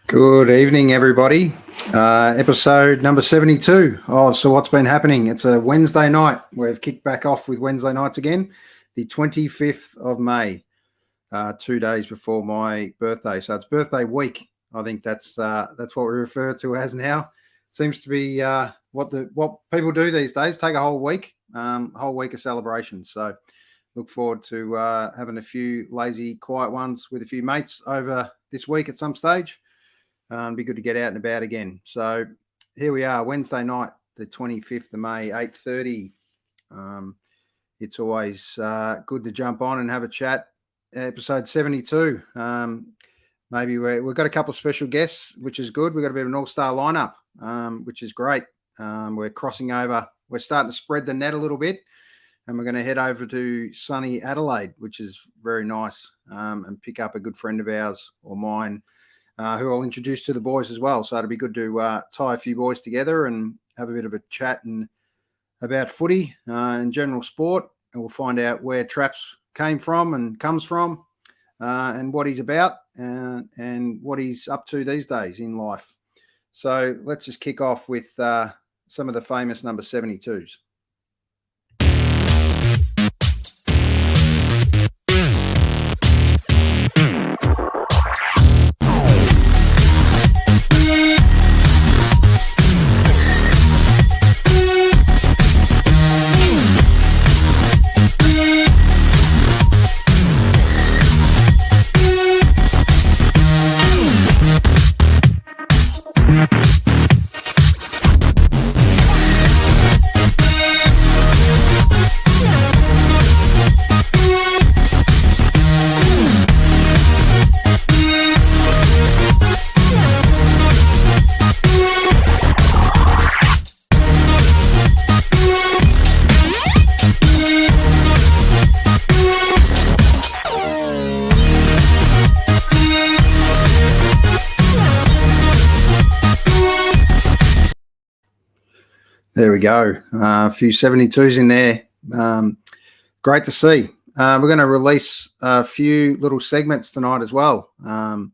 Good evening, everybody. Episode number 72. So what's been happening? It's a Wednesday night. We've kicked back off with Wednesday nights again, the 25th of May, 2 days before my birthday. So it's birthday week. I think that's what we refer to as now. Seems to be what people do these days. Take a whole week of celebrations. So look forward to having a few lazy, quiet ones with a few mates over this week at some stage. Be good to get out and about again. So here we are, Wednesday night, the 25th of May, 8:30. It's always good to jump on and have a chat. Episode 72. Maybe we've got a couple of special guests, which is good. We've got a bit of an all-star lineup, which is great. We're crossing over. We're starting to spread the net a little bit, and we're going to head over to sunny Adelaide, which is very nice, and pick up a good friend of ours or mine, who I'll introduce to the boys as well. So it'll be good to tie a few boys together and have a bit of a chat and about footy and general sport. And we'll find out where Traps came from and comes from, and what he's about and what he's up to these days in life. So let's just kick off with some of the famous number 72s. There we go. A few 72s in there. Great to see. We're going to release a few little segments tonight as well. I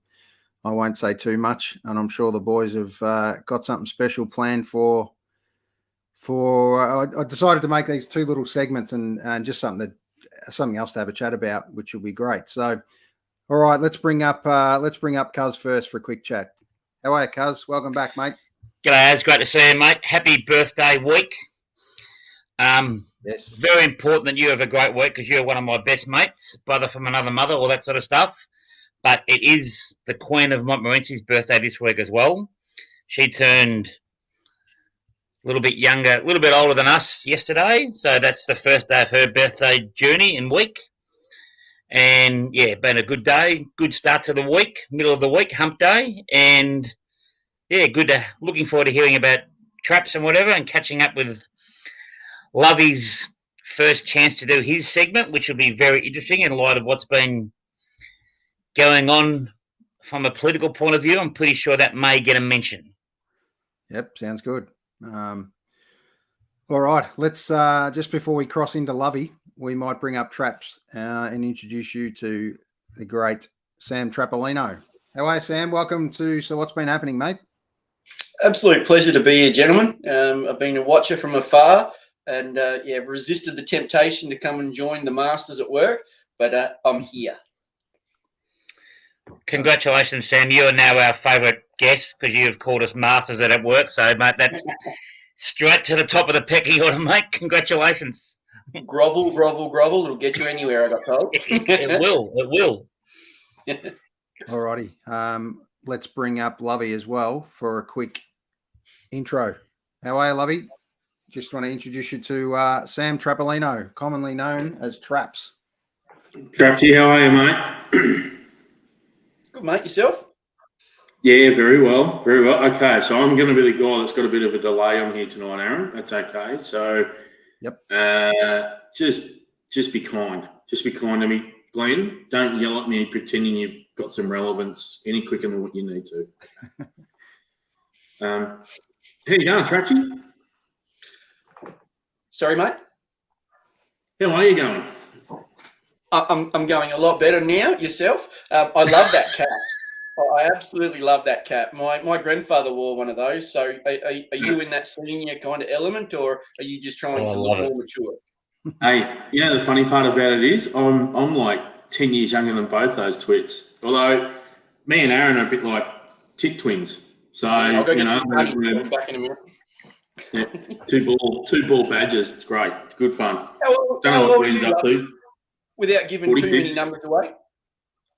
won't say too much, and I'm sure the boys have got something special planned for. I decided to make these two little segments and just something else to have a chat about, which will be great. So, all right, let's bring up Cuz first for a quick chat. How are you, Cuz? Welcome back, mate. G'day, it's great to see you, mate. Happy birthday week. Yes. Very important that you have a great week because you're one of my best mates, brother from another mother, all that sort of stuff. But it is the Queen of Montmorency's birthday this week as well. She turned a little bit younger, a little bit older than us yesterday. So that's the first day of her birthday journey and week. And, yeah, been a good day, good start to the week, middle of the week, hump day. And yeah, looking forward to hearing about Traps and whatever, and catching up with Lovey's first chance to do his segment, which will be very interesting in light of what's been going on from a political point of view. I'm pretty sure that may get a mention. Yep, sounds good. All right, let's just before we cross into Lovey, we might bring up Traps and introduce you to the great Sam Trapolino. How are you, Sam? Welcome to So What's Been Happening, mate? Absolute pleasure to be here, gentlemen. I've been a watcher from afar and, resisted the temptation to come and join the Masters at work, but I'm here. Congratulations, Sam. You are now our favourite guest because you have called us Masters at work. So, mate, that's straight to the top of the pecking order, mate. Congratulations. Grovel, grovel, grovel. It'll get you anywhere, I got told. It will. All righty. Let's bring up Lovey as well for a quick intro. How are you, Lovey? Just want to introduce you to Sam Trapolino, commonly known as Traps. Trapsy, how are you, mate? Good, mate. Yourself? Yeah, very well. Very well. Okay, so I'm going to be the guy that's got a bit of a delay on here tonight, Aaron. That's okay. So, yep. Just be kind. Just be kind to me. Glenn, don't yell at me pretending you've got some relevance any quicker than what you need to. How you going, Trapsy? Sorry, mate? How are you going? I'm going a lot better now. Yourself? I love that cat. Oh, I absolutely love that cap. My grandfather wore one of those. So are you in that senior kind of element, or are you just trying Oh, I to look love it. more mature? Hey, you know the funny part about it is I'm like 10 years younger than both those twits. Although me and Aaron are a bit like tit twins. So, I'll go you get know, some honey. I'm back in a minute. yeah, two ball badges. It's great. Good fun. How Don't know what old are Glenn's you, up Lovey? to. Without giving too 46. many numbers away.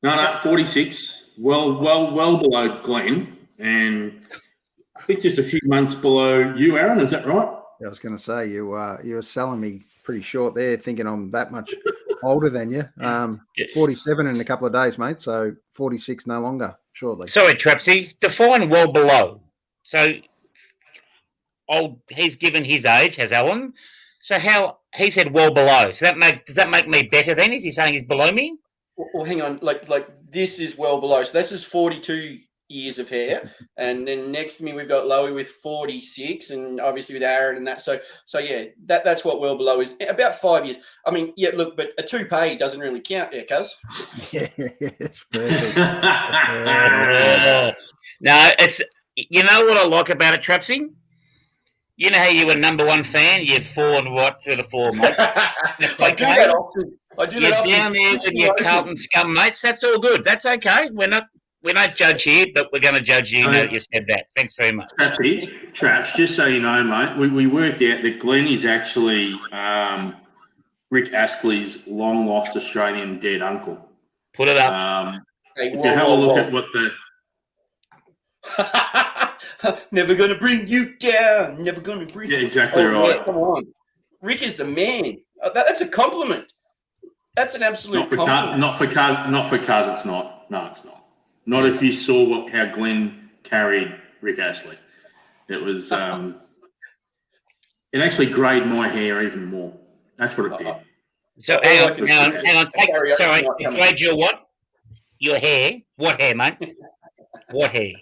No, 46. Well below Glenn. And I think just a few months below you, Aaron. Is that right? I was going to say you were selling me pretty short there, thinking I'm that much older than you. Yes. 47 in a couple of days, mate. So 46 no longer shortly. Sorry, Trapsy. Define well below. So, he's given his age, has Alan. So how he said well below. So does that make me better then? Is he saying he's below me? Well, hang on. Like this is well below. So this is 42 years of hair, and then next to me we've got Lowy with 46, and obviously with Aaron and that. So yeah, that's what well below is. About 5 years. I mean, yeah. Look, but a toupee doesn't really count there, cuz. Yeah, it's perfect. No, it's you know what I like about it, Trapsy? You know how you were number one fan? You've fallen right through the floor, mate. That's I do okay. that often. You're down there with your Carlton scum mates. That's all good. That's okay. We don't judge here, but we're going to judge you. Now that you said that. Thanks very much. Traps, just so you know, mate, we worked out that Glenn is actually Rick Astley's long lost Australian dead uncle. Put it up. Hey, If you have a look at what the never gonna bring you down. Never gonna bring. Yeah, exactly right. Yeah, come on, Rick is the man. That's a compliment. That's an absolute compliment. Not for cars. It's not. No, it's not. Not if you saw how Glenn carried Rick Astley. It was. It actually greyed my hair even more. That's what it did. So hang on. Sorry, it greyed your what? Your hair? What hair, mate? What hair?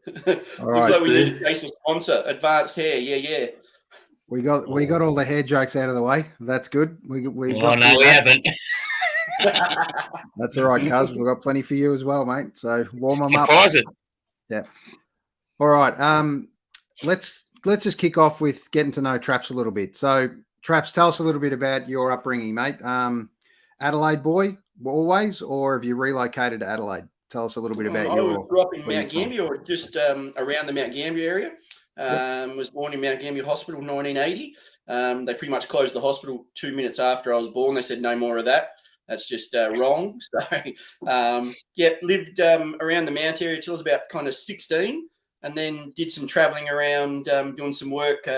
All Looks right, like we need to chase a sponsor. Advanced hair, yeah. we got all the hair jokes out of the way. That's good. We haven't. That's all right, cuz. We've got plenty for you as well, mate. So warm them up. Surprise it. Yeah. All right. Let's just kick off with getting to know Traps a little bit. So Traps, tell us a little bit about your upbringing, mate. Adelaide boy always, or have you relocated to Adelaide? Tell us a little bit about I grew up in Mount Gambier, or just around the Mount Gambier area. Was born in Mount Gambier Hospital in 1980. They pretty much closed the hospital 2 minutes after I was born. They said no more of that. That's just wrong. So, lived around the Mount area till I was about kind of 16, and then did some travelling around, doing some work,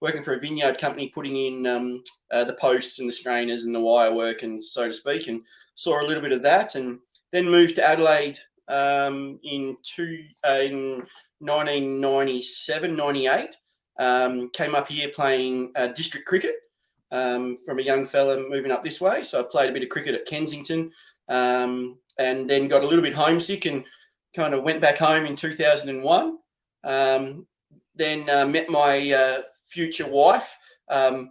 working for a vineyard company, putting in the posts and the strainers and the wire work, and so to speak, and saw a little bit of that, and then moved to Adelaide in 1997, 98. Came up here playing district cricket from a young fella moving up this way. So I played a bit of cricket at Kensington, and then got a little bit homesick and kind of went back home in 2001. Then met my future wife. I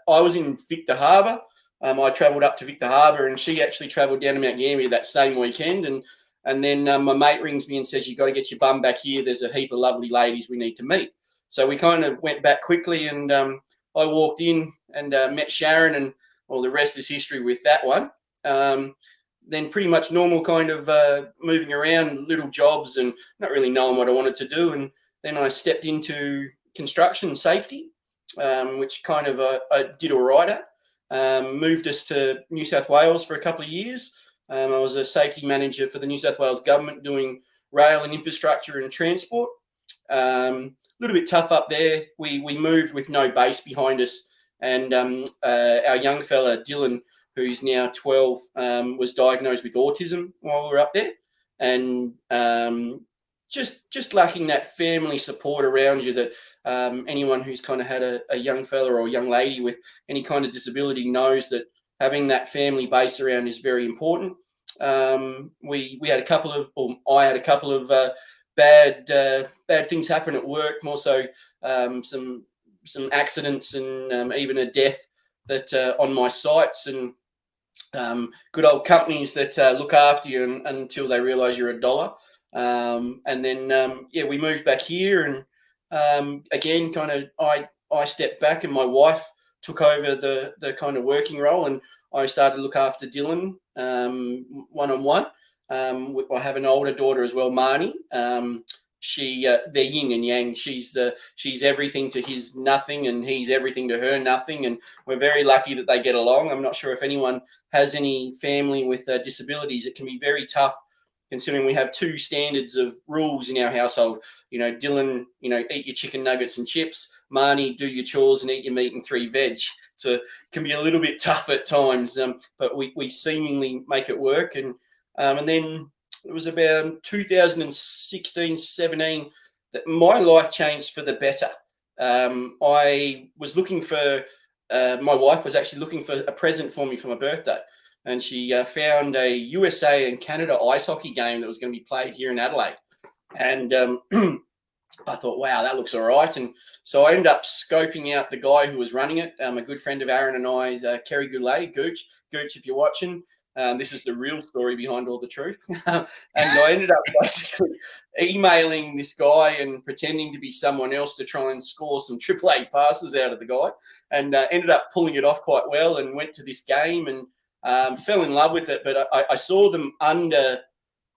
was in Victor Harbour. I travelled up to Victor Harbour, and she actually travelled down to Mount Gambier that same weekend. And then my mate rings me and says, "You've got to get your bum back here. There's a heap of lovely ladies we need to meet." So we kind of went back quickly, and I walked in and met Sharon, and the rest is history with that one. Then pretty much normal kind of moving around, little jobs, and not really knowing what I wanted to do. And then I stepped into construction safety, which kind of I did all right at. Moved us to New South Wales for a couple of years. I was a safety manager for the New South Wales government, doing rail and infrastructure and transport. A little bit tough up there. We moved with no base behind us, and our young fella Dylan, who's now 12, was diagnosed with autism while we were up there, and just lacking that family support around you that anyone who's kind of had a young fella or a young lady with any kind of disability knows that having that family base around is very important. We had a couple of, or I had a couple of bad things happen at work, more so some accidents and even a death that on my sites, and good old companies that look after you until they realise you're a dollar. And then, we moved back here, and again, kind of, I stepped back, and my wife took over the kind of working role, and I started to look after Dylan one-on-one. I have an older daughter as well, Marnie. They're yin and yang. She's everything to his nothing, and he's everything to her nothing. And we're very lucky that they get along. I'm not sure if anyone has any family with disabilities. It can be very tough, considering we have two standards of rules in our household. Dylan, eat your chicken nuggets and chips. Marnie, do your chores and eat your meat and 3 veg. So it can be a little bit tough at times, but we seemingly make it work. And then it was about 2016, 17 that my life changed for the better. I was looking for, my wife was actually looking for a present for me for my birthday. And she found a USA and Canada ice hockey game that was going to be played here in Adelaide. And I thought, wow, that looks all right. And so I ended up scoping out the guy who was running it. A good friend of Aaron and I's, Kerry Goulet, Gooch, if you're watching. This is the real story behind all the truth. And I ended up basically emailing this guy and pretending to be someone else to try and score some AAA passes out of the guy, and ended up pulling it off quite well, and went to this game and fell in love with it. But I saw them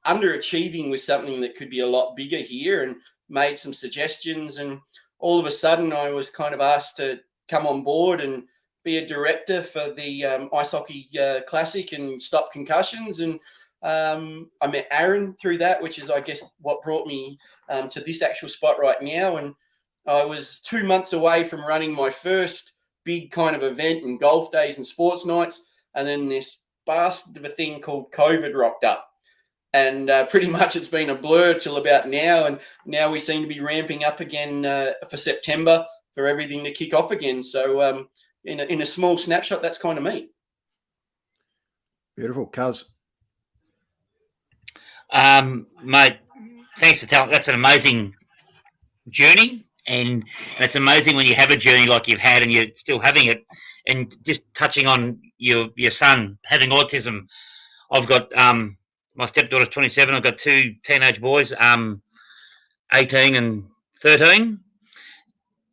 underachieving with something that could be a lot bigger here, and made some suggestions. And all of a sudden I was kind of asked to come on board and be a director for the Ice Hockey Classic and Stop Concussions. And I met Aaron through that, which is, I guess, what brought me to this actual spot right now. And I was 2 months away from running my first big kind of event and golf days and sports nights. And then this bastard of a thing called COVID rocked up. And pretty much it's been a blur till about now. And now we seem to be ramping up again for September for everything to kick off again. So in a small snapshot, that's kind of me. Beautiful. Cuz. Mate, thanks for telling. That's an amazing journey. And it's amazing when you have a journey like you've had and you're still having it. And just touching on your son having autism, I've got my stepdaughter's 27. I've got 2 teenage boys, 18 and 13.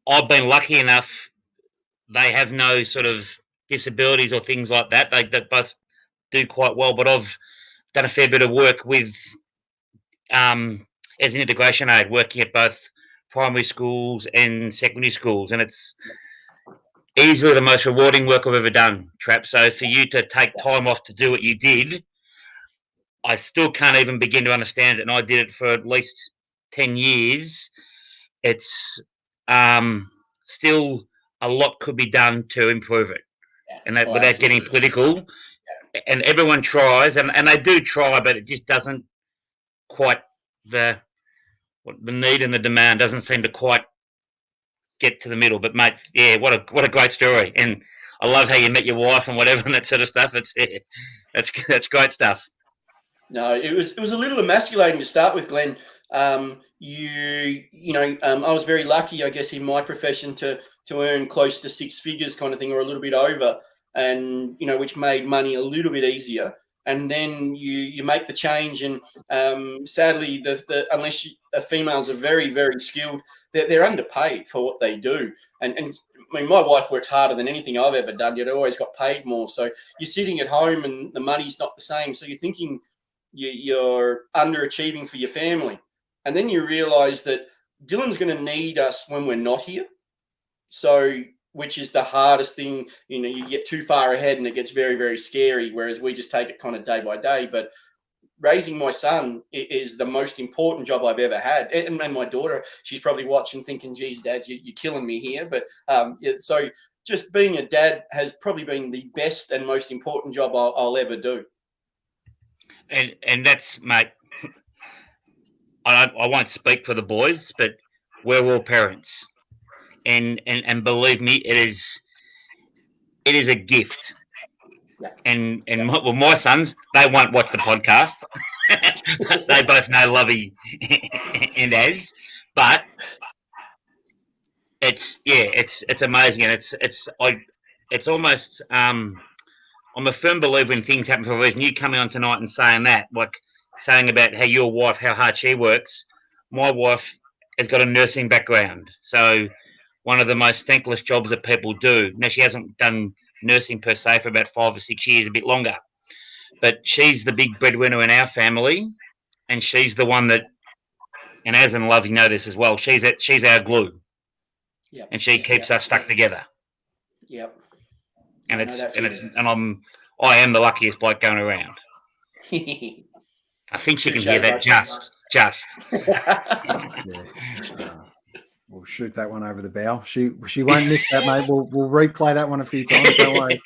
I've been lucky enough. They have no sort of disabilities or things like that. They both do quite well, but I've done a fair bit of work with, as an integration aide, working at both primary schools and secondary schools. And it's easily the most rewarding work I've ever done, Trap. So for you to take time off to do what you did, I still can't even begin to understand it. And I did it for at least 10 years. It's still a lot could be done to improve it. And that, without getting political. And everyone tries, and they do try, but it just doesn't quite, the need and the demand doesn't seem to quite get to the middle. But mate, yeah, what a great story. And I love how you met your wife and whatever and that sort of stuff. That's great stuff. No, it was a little emasculating to start with, Glenn. I was very lucky, I guess, in my profession to earn close to 6 figures kind of thing, or a little bit over, and which made money a little bit easier. And then you make the change, and sadly, unless females are very, very skilled, they're underpaid for what they do. And I mean, my wife works harder than anything I've ever done, yet I always got paid more. So you're sitting at home and the money's not the same. So you're thinking you're underachieving for your family. And then you realize that Dylan's going to need us when we're not here. So, which is the hardest thing, you get too far ahead and it gets very, very scary, whereas we just take it kind of day by day. But raising my son is the most important job I've ever had. And my daughter, she's probably watching thinking, geez, Dad, you're killing me here. But so just being a dad has probably been the best and most important job I'll ever do. And that's, mate, I won't speak for the boys, but we're all parents. And believe me, it is a gift. Yeah. And my sons, they won't watch the podcast. They both know Lovey and Az, but it's amazing, and it's almost I'm a firm believer in things happen for a reason. You coming on tonight and saying that, like saying about how your wife, how hard she works. My wife has got a nursing background, so one of the most thankless jobs that people do. Now, she hasn't done nursing per se for about 5 or 6 years, a bit longer, but she's the big breadwinner in our family, and she's the one that, and as in Love, you know this as well, she's our glue, and she keeps us stuck together. Yep. And I am the luckiest bloke going around. I think she can hear that. Just. We'll shoot that one over the bow. She won't miss that, mate. We'll replay that one a few times. Don't worry.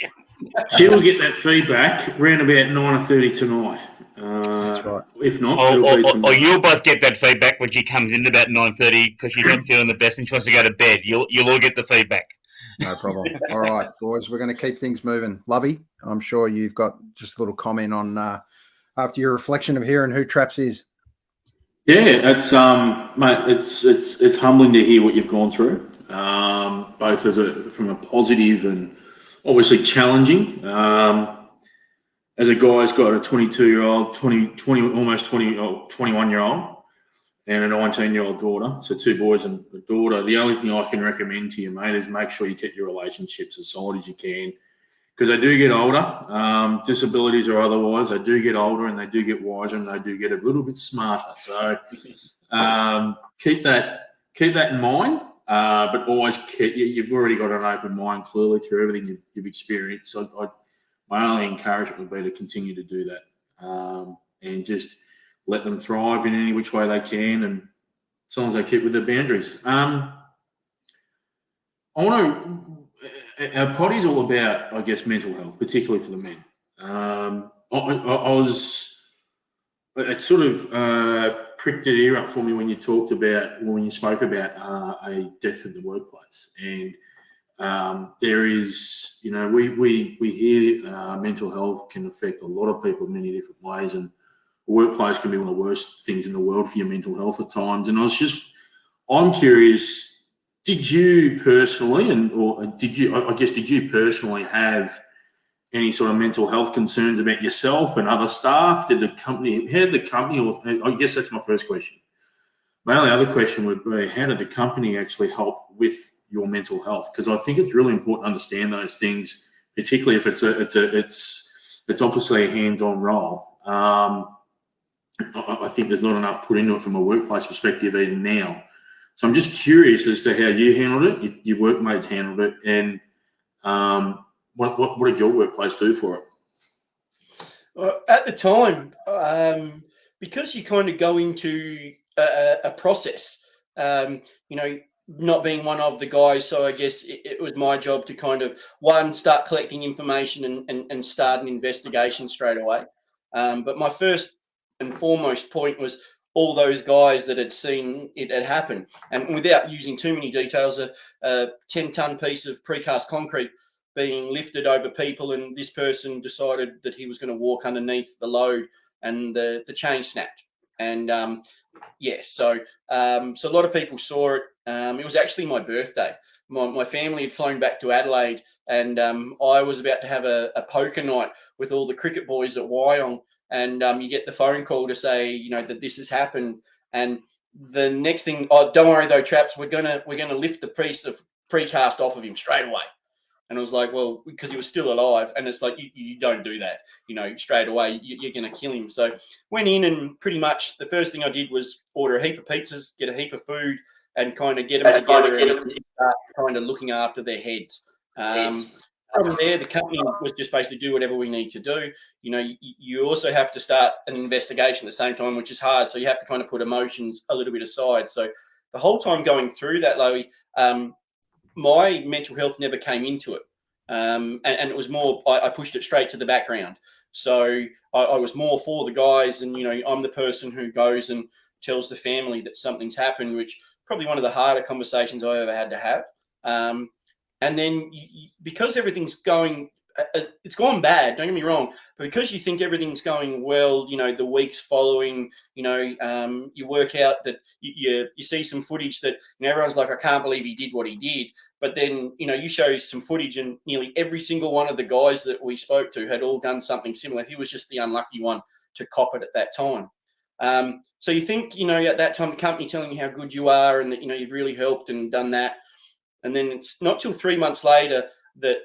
She will get that feedback around about 9:30 tonight. That's right. If not, or you'll both get that feedback when she comes in about 9:30 because she's not feeling the best and she wants to go to bed. You'll all get the feedback. No problem. All right, boys, we're going to keep things moving. Lovey, I'm sure you've got just a little comment on after your reflection of hearing who Traps is. Yeah, it's mate, it's humbling to hear what you've gone through, both from a positive and obviously challenging. As a guy's got a 22-year-old, 21-year-old, and a 19-year-old daughter, so 2 boys and a daughter. The only thing I can recommend to you, mate, is make sure you keep your relationships as solid as you can, because they do get older, disabilities or otherwise. They do get older and they do get wiser and they do get a little bit smarter. So keep that in mind, but always you've already got an open mind clearly through everything you've experienced. So my only encouragement would be to continue to do that, and just let them thrive in any which way they can, and as long as they keep with their boundaries. Our poddy's all about, I guess, mental health, particularly for the men. It sort of pricked an ear up for me when you spoke about a death in the workplace, and there is, we hear mental health can affect a lot of people in many different ways, and the workplace can be one of the worst things in the world for your mental health at times. And I'm curious, did you personally have any sort of mental health concerns about yourself and other staff? I guess that's my first question. My only other question would be, how did the company actually help with your mental health? Because I think it's really important to understand those things, particularly if it's obviously a hands-on role. I think there's not enough put into it from a workplace perspective even now. So I'm just curious as to how you handled it, your workmates handled it, and what did your workplace do for it? Well, at the time, because you kind of go into a process, not being one of the guys, so I guess it was my job to kind of, start collecting information and start an investigation straight away. But my first and foremost point was all those guys that had seen it had happen. And without using too many details, a 10-ton piece of precast concrete being lifted over people, and this person decided that he was going to walk underneath the load, and the chain snapped. And so a lot of people saw it. It was actually my birthday. My family had flown back to Adelaide, and I was about to have a poker night with all the cricket boys at Wyong. And you get the phone call to say, that this has happened. And the next thing, don't worry though, Traps, we're gonna lift the piece of precast off of him straight away. And I was like, well, because he was still alive. And it's like, you don't do that, straight away. You're going to kill him. So went in, and pretty much the first thing I did was order a heap of pizzas, get a heap of food, and kind of get them together and start kind of looking after their heads. From there, the company was just basically do whatever we need to do. You also have to start an investigation at the same time, which is hard. So you have to kind of put emotions a little bit aside. So the whole time going through that, Lowy, my mental health never came into it. And it was more, I pushed it straight to the background. So I was more for the guys, and, I'm the person who goes and tells the family that something's happened, which probably one of the harder conversations I ever had to have. And then because everything's going it's gone bad, don't get me wrong, but because you think everything's going well, the weeks following, you work out that you see some footage that everyone's like, I can't believe he did what he did. But then, you show some footage and nearly every single one of the guys that we spoke to had all done something similar. He was just the unlucky one to cop it at that time. So you think, at that time, the company telling you how good you are and that, you've really helped and done that. And then it's not till 3 months later that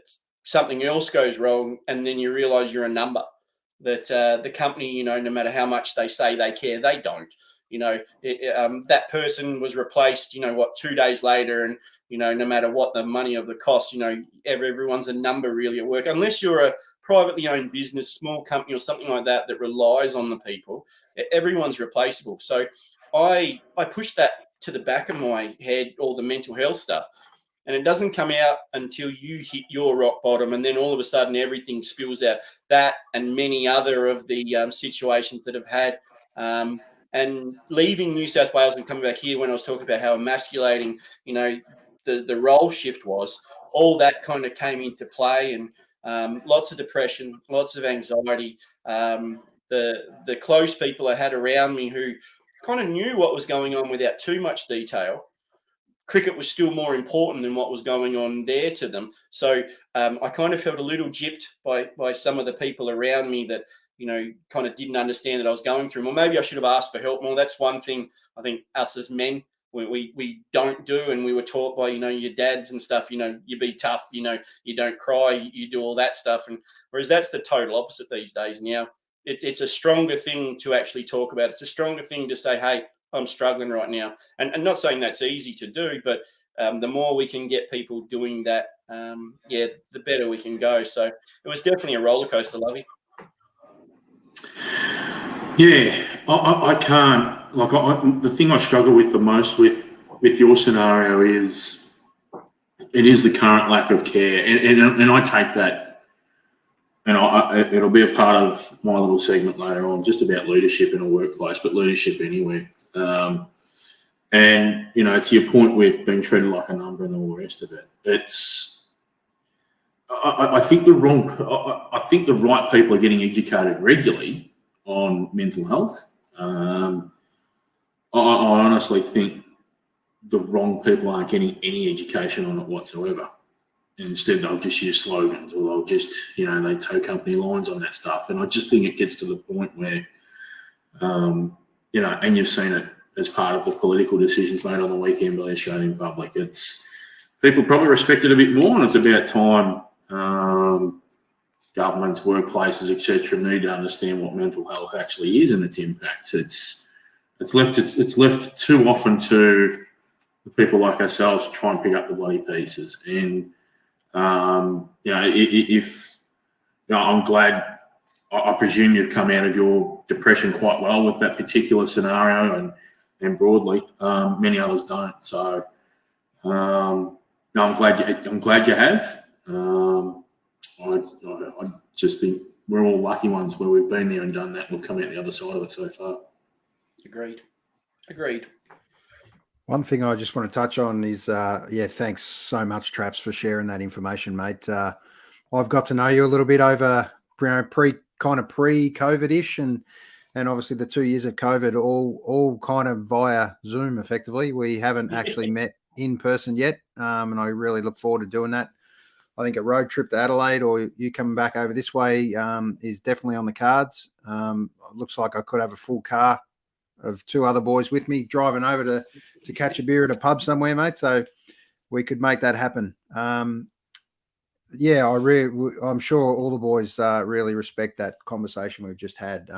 something else goes wrong, and then you realize you're a number, that the company, no matter how much they say they care, they don't. That person was replaced, 2 days later, and, no matter what the money of the cost, everyone's a number really at work. Unless you're a privately owned business, small company or something like that relies on the people, everyone's replaceable. So I pushed that to the back of my head, all the mental health stuff. And it doesn't come out until you hit your rock bottom, and then all of a sudden everything spills out. That and many other of the situations that have had. And leaving New South Wales and coming back here, when I was talking about how emasculating, the role shift was, all that kind of came into play, and lots of depression, lots of anxiety. The close people I had around me who kind of knew what was going on without too much detail. Cricket was still more important than what was going on there to them. So I kind of felt a little gypped by some of the people around me that, kind of didn't understand that I was going through. Well, maybe I should have asked for help more. That's one thing I think us as men, we don't do. And we were taught by, your dads and stuff, you be tough, you don't cry, you do all that stuff. And whereas that's the total opposite these days now. It's a stronger thing to actually talk about. It's a stronger thing to say, hey, I'm struggling right now. And not saying that's easy to do, but the more we can get people doing that, the better we can go. So it was definitely a roller coaster, Lovey. Yeah, I can't. The thing I struggle with the most with your scenario is the current lack of care. And I take that, and it'll be a part of my little segment later on, just about leadership in a workplace, but leadership anywhere. And to your point with being treated like a number and all the rest of it, I think the right people are getting educated regularly on mental health. I honestly think the wrong people aren't getting any education on it whatsoever. Instead, they'll just use slogans, or they'll just, they toe company lines on that stuff. And I just think it gets to the point where, and you've seen it as part of the political decisions made on the weekend by the Australian public. It's people probably respect it a bit more, and it's about time governments, workplaces, etc., need to understand what mental health actually is and its impacts. It's left too often to the people like ourselves to try and pick up the bloody pieces. And I'm glad. I presume you've come out of your depression quite well with that particular scenario, and broadly, many others don't. So, I'm glad you have. I just think we're all lucky ones where we've been there and done that. And we've come out the other side of it so far. Agreed. One thing I just want to touch on is, thanks so much, Traps, for sharing that information, mate. I've got to know you a little bit over pre-COVID-ish, and obviously the 2 years of COVID, all kind of via Zoom. Effectively, we haven't actually met in person yet, and I really look forward to doing that. I think a road trip to Adelaide, or you coming back over this way, is definitely on the cards. It looks like I could have a full car of two other boys with me driving over to catch a beer at a pub somewhere, mate. So we could make that happen. I'm sure all the boys really respect that conversation we've just had.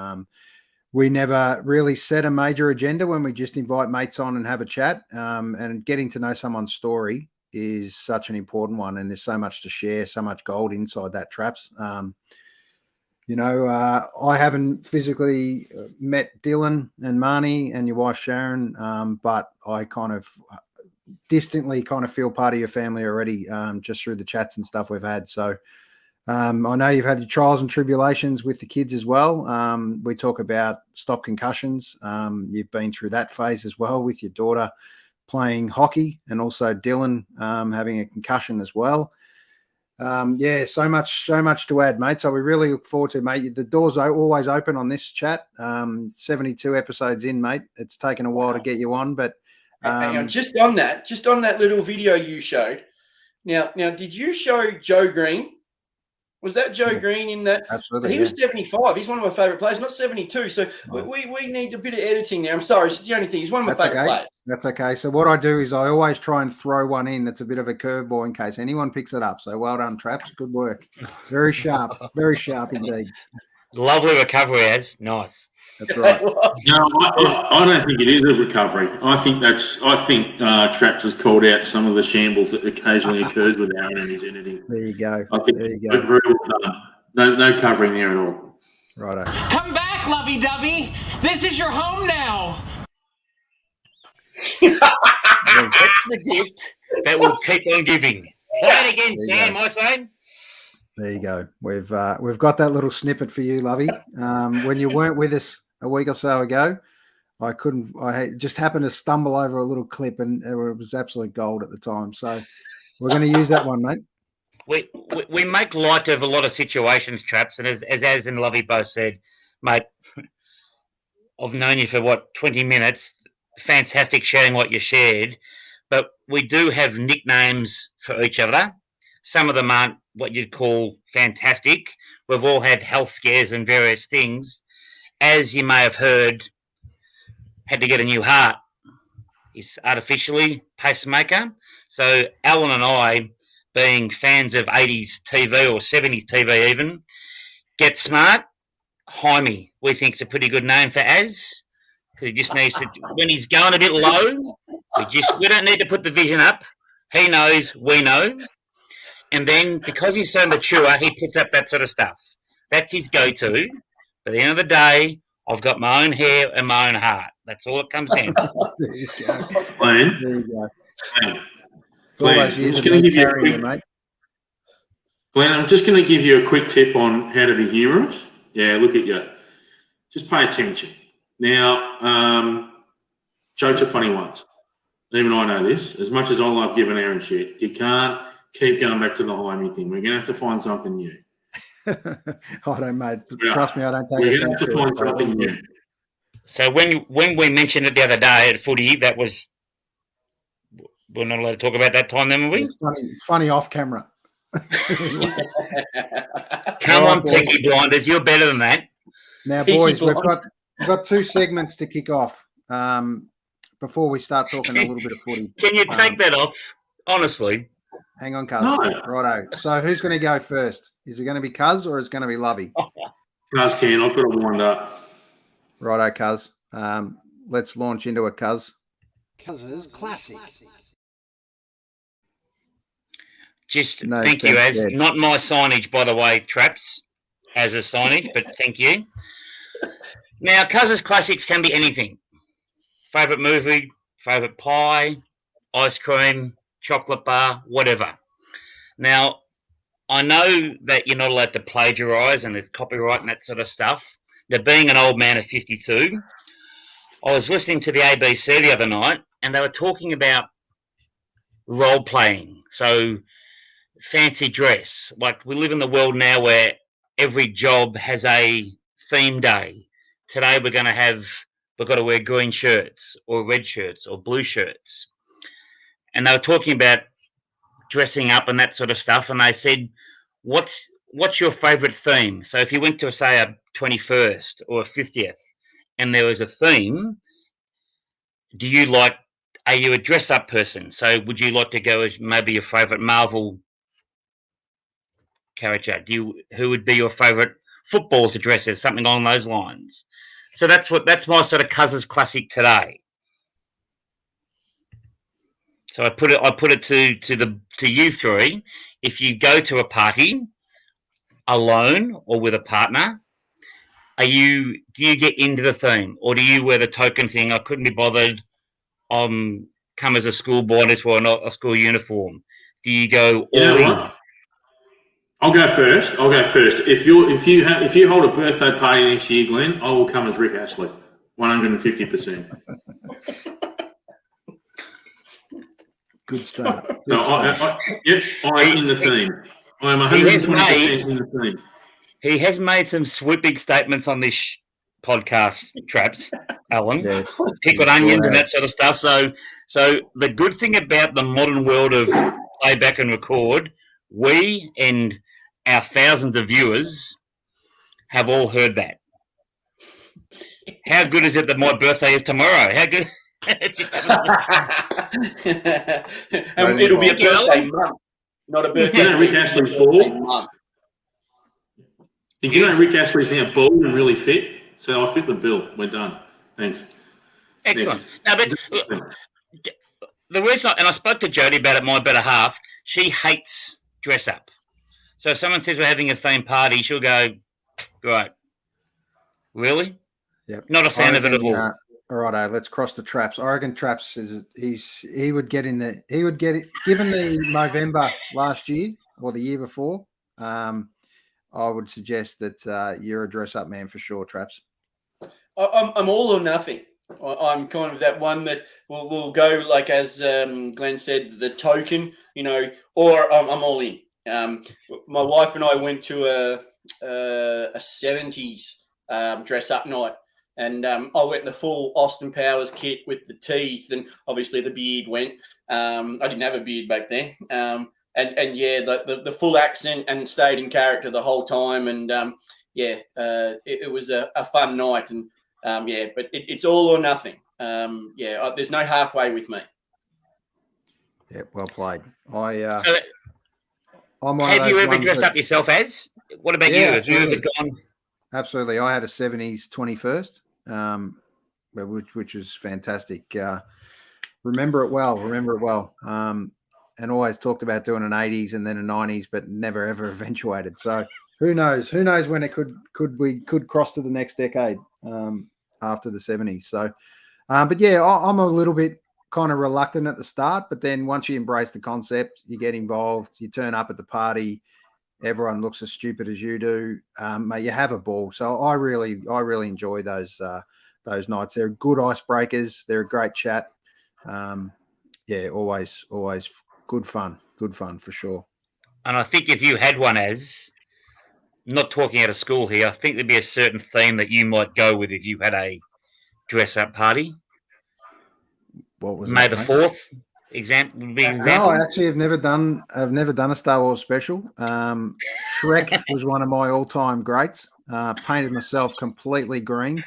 We never really set a major agenda when we just invite mates on and have a chat. And getting to know someone's story is such an important one, and there's so much to share, so much gold inside that, Traps. I haven't physically met Dylan and Marnie and your wife Sharon, but I kind of distantly feel part of your family already, just through the chats and stuff we've had. So I know you've had your trials and tribulations with the kids as well. We talk about stop concussions. You've been through that phase as well with your daughter playing hockey, and also Dylan having a concussion as well. Yeah, so much to add, mate. So we really look forward to, mate. The doors are always open on this chat. 72 episodes in, mate. It's taken a while to get you on, but hang on, just on that little video you showed. Now, did you show Joe Green? Was that Joe Green in that? Absolutely. He was 75. He's one of my favourite players, not 72. So we need a bit of editing there. I'm sorry. It's the only thing. He's one of my favourite players. That's okay. So what I do is I always try and throw one in that's a bit of a curveball in case anyone picks it up. So well done, Traps. Good work. Very sharp indeed. Lovely recovery, Az. Nice. That's right. No, I don't think it is a recovery. I think Traps has called out some of the shambles that occasionally occurs with Aaron and his editing. There you go. I think very well done. No covering there at all. Righto. Come back, lovey-dovey. This is your home now. That's the gift that will keep on giving. Play it again, Sam, I say. There you go. We've got that little snippet for you, Lovey. When you weren't with us a week or so ago, I just happened to stumble over a little clip and it was absolute gold at the time. So we're going to use that one, mate. We make light of a lot of situations, Traps, and as Az and Lovey both said, mate, I've known you for 20 minutes. Fantastic sharing what you shared, but we do have nicknames for each other. Some of them aren't what you'd call fantastic. We've all had health scares and various things. As you may have heard, had to get a new heart. He's artificially pacemaker. So Alan and I, being fans of 80s TV or 70s TV even, Get Smart, Jaime, we think is a pretty good name for Az. Because he just needs to, when he's going a bit low, we don't need to put the vision up. He knows, we know. And then because he's so mature, he picks up that sort of stuff. That's his go-to. But at the end of the day, I've got my own hair and my own heart. That's all it comes down to. There you go. Glenn, There you go. Glenn, I'm just going to give you a quick, mate. Glenn, I'm just going to give you a quick tip on how to be humorous. Yeah, look at you. Just pay attention. Now, jokes are funny ones. Even I know this. As much as I love giving Aaron shit, you can't keep going back to the Jaime thing. We're going to have to find something new. I don't, mate. Trust me, I don't take We're it. going to have to find something new. So when we mentioned it the other day at footy, that was we're not allowed to talk about that time, then, were we? It's funny. It's funny off camera. Come on, Peaky Blinders, you're better than that. Now, boys, we've got two segments to kick off before we start talking a little bit of footy. Can you take that off? Honestly. Hang on, Cuz. No. Righto. So who's going to go first? Is it going to be Cuz or is it going to be Lovey? Cuz can. I've got to wind up. Righto, Cuz. Let's launch into a Cuz. Cuz's Classic. Thank you, Az. Not my signage, by the way, Traps, as a signage, but thank you. Now, Cuz's Classics can be anything. Favourite movie, favourite pie, ice cream, chocolate bar, whatever. Now, I know that you're not allowed to plagiarise and there's copyright and that sort of stuff. Now, being an old man of 52, I was listening to the ABC the other night and they were talking about role-playing. So, fancy dress. Like, we live in the world now where every job has a theme day. Today we've got to wear green shirts or red shirts or blue shirts. And they were talking about dressing up and that sort of stuff. And they said, what's your favourite theme? So if you went to, say, a 21st or a 50th and there was a theme, are you a dress-up person? So would you like to go as maybe your favourite Marvel character? Who would be your favourite football to dress as? Something along those lines. So that's my sort of Cuz's Classic today. So I put it to you three. If you go to a party alone or with a partner, do you get into the theme, or do you wear the token thing? I couldn't be bothered. Come as a schoolboy, I just wore a school uniform. Do you go all in? I'll go first. If you hold a birthday party next year, Glenn, I will come as Rick Astley, 150%. Good start. I'm in the theme. I'm He has 120% in the team. He has made some sweeping statements on this podcast, Traps, Alan. Yes. Pickled onions and that sort of stuff. So the good thing about the modern world of playback and record, we and our thousands of viewers have all heard that. How good is it that my birthday is tomorrow? How good? And it'll be a birthday month, not a birthday. You know, Rick Astley's bald. Did you know Rick Astley's now bald and really fit? So I'll fit the bill. We're done. Thanks. Excellent. Now, but the reason, and I spoke to Jodie about it, my better half, she hates dress up. So if someone says we're having a theme party, she'll go, great. Really? Yep. Not a fan of it at all. All right, let's cross the Traps. I reckon Traps he would get in there. He would get it given the November last year or the year before. I would suggest that you're a dress up man for sure, Traps. I'm all or nothing. I'm kind of that one that will go like, as Glenn said, the token, or I'm all in. My wife and I went to a 70s dress up night. And I went in the full Austin Powers kit with the teeth, and obviously the beard went. I didn't have a beard back then. And yeah, the full accent, and stayed in character the whole time. And it was a fun night. And but it's all or nothing. There's no halfway with me. Yeah, well played. Have you ever dressed up yourself as? What about you? Have you ever gone? Absolutely. I had a 70s 21st, which was fantastic. Remember it well. And always talked about doing an 80s and then a 90s, but never ever eventuated. So who knows? Who knows when it could cross to the next decade after the 70s. So, but yeah, I'm a little bit kind of reluctant at the start, but then once you embrace the concept, you get involved, you turn up at the party. Everyone looks as stupid as you do. You have a ball. So I really enjoy those nights. They're good icebreakers. They're a great chat. Always good fun for sure. And I think if you had one not talking out of school here, I think there'd be a certain theme that you might go with if you had a dress up party. What was May that, the 4th? Example. No, I actually have never done a Star Wars special. Shrek was one of my all-time greats. Painted myself completely green.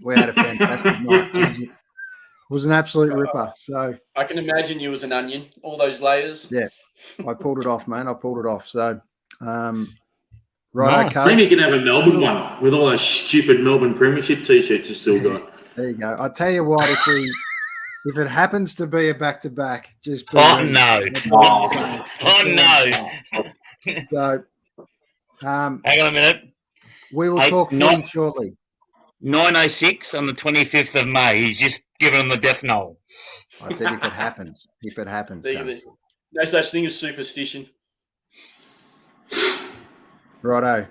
We had a fantastic night. It was an absolute ripper. So I can imagine you as an onion, all those layers. Yeah, I pulled it off, man. I pulled it off. So, right. Maybe you can have a Melbourne one with all those stupid Melbourne Premiership T-shirts you still got. There you go. I tell you what, if it happens to be a back-to-back, just no. So, hang on a minute. We will talk footy shortly. 9:06 on the 25th of May. He's just given them the death knell. I said if it happens. No such thing as superstition. Righto.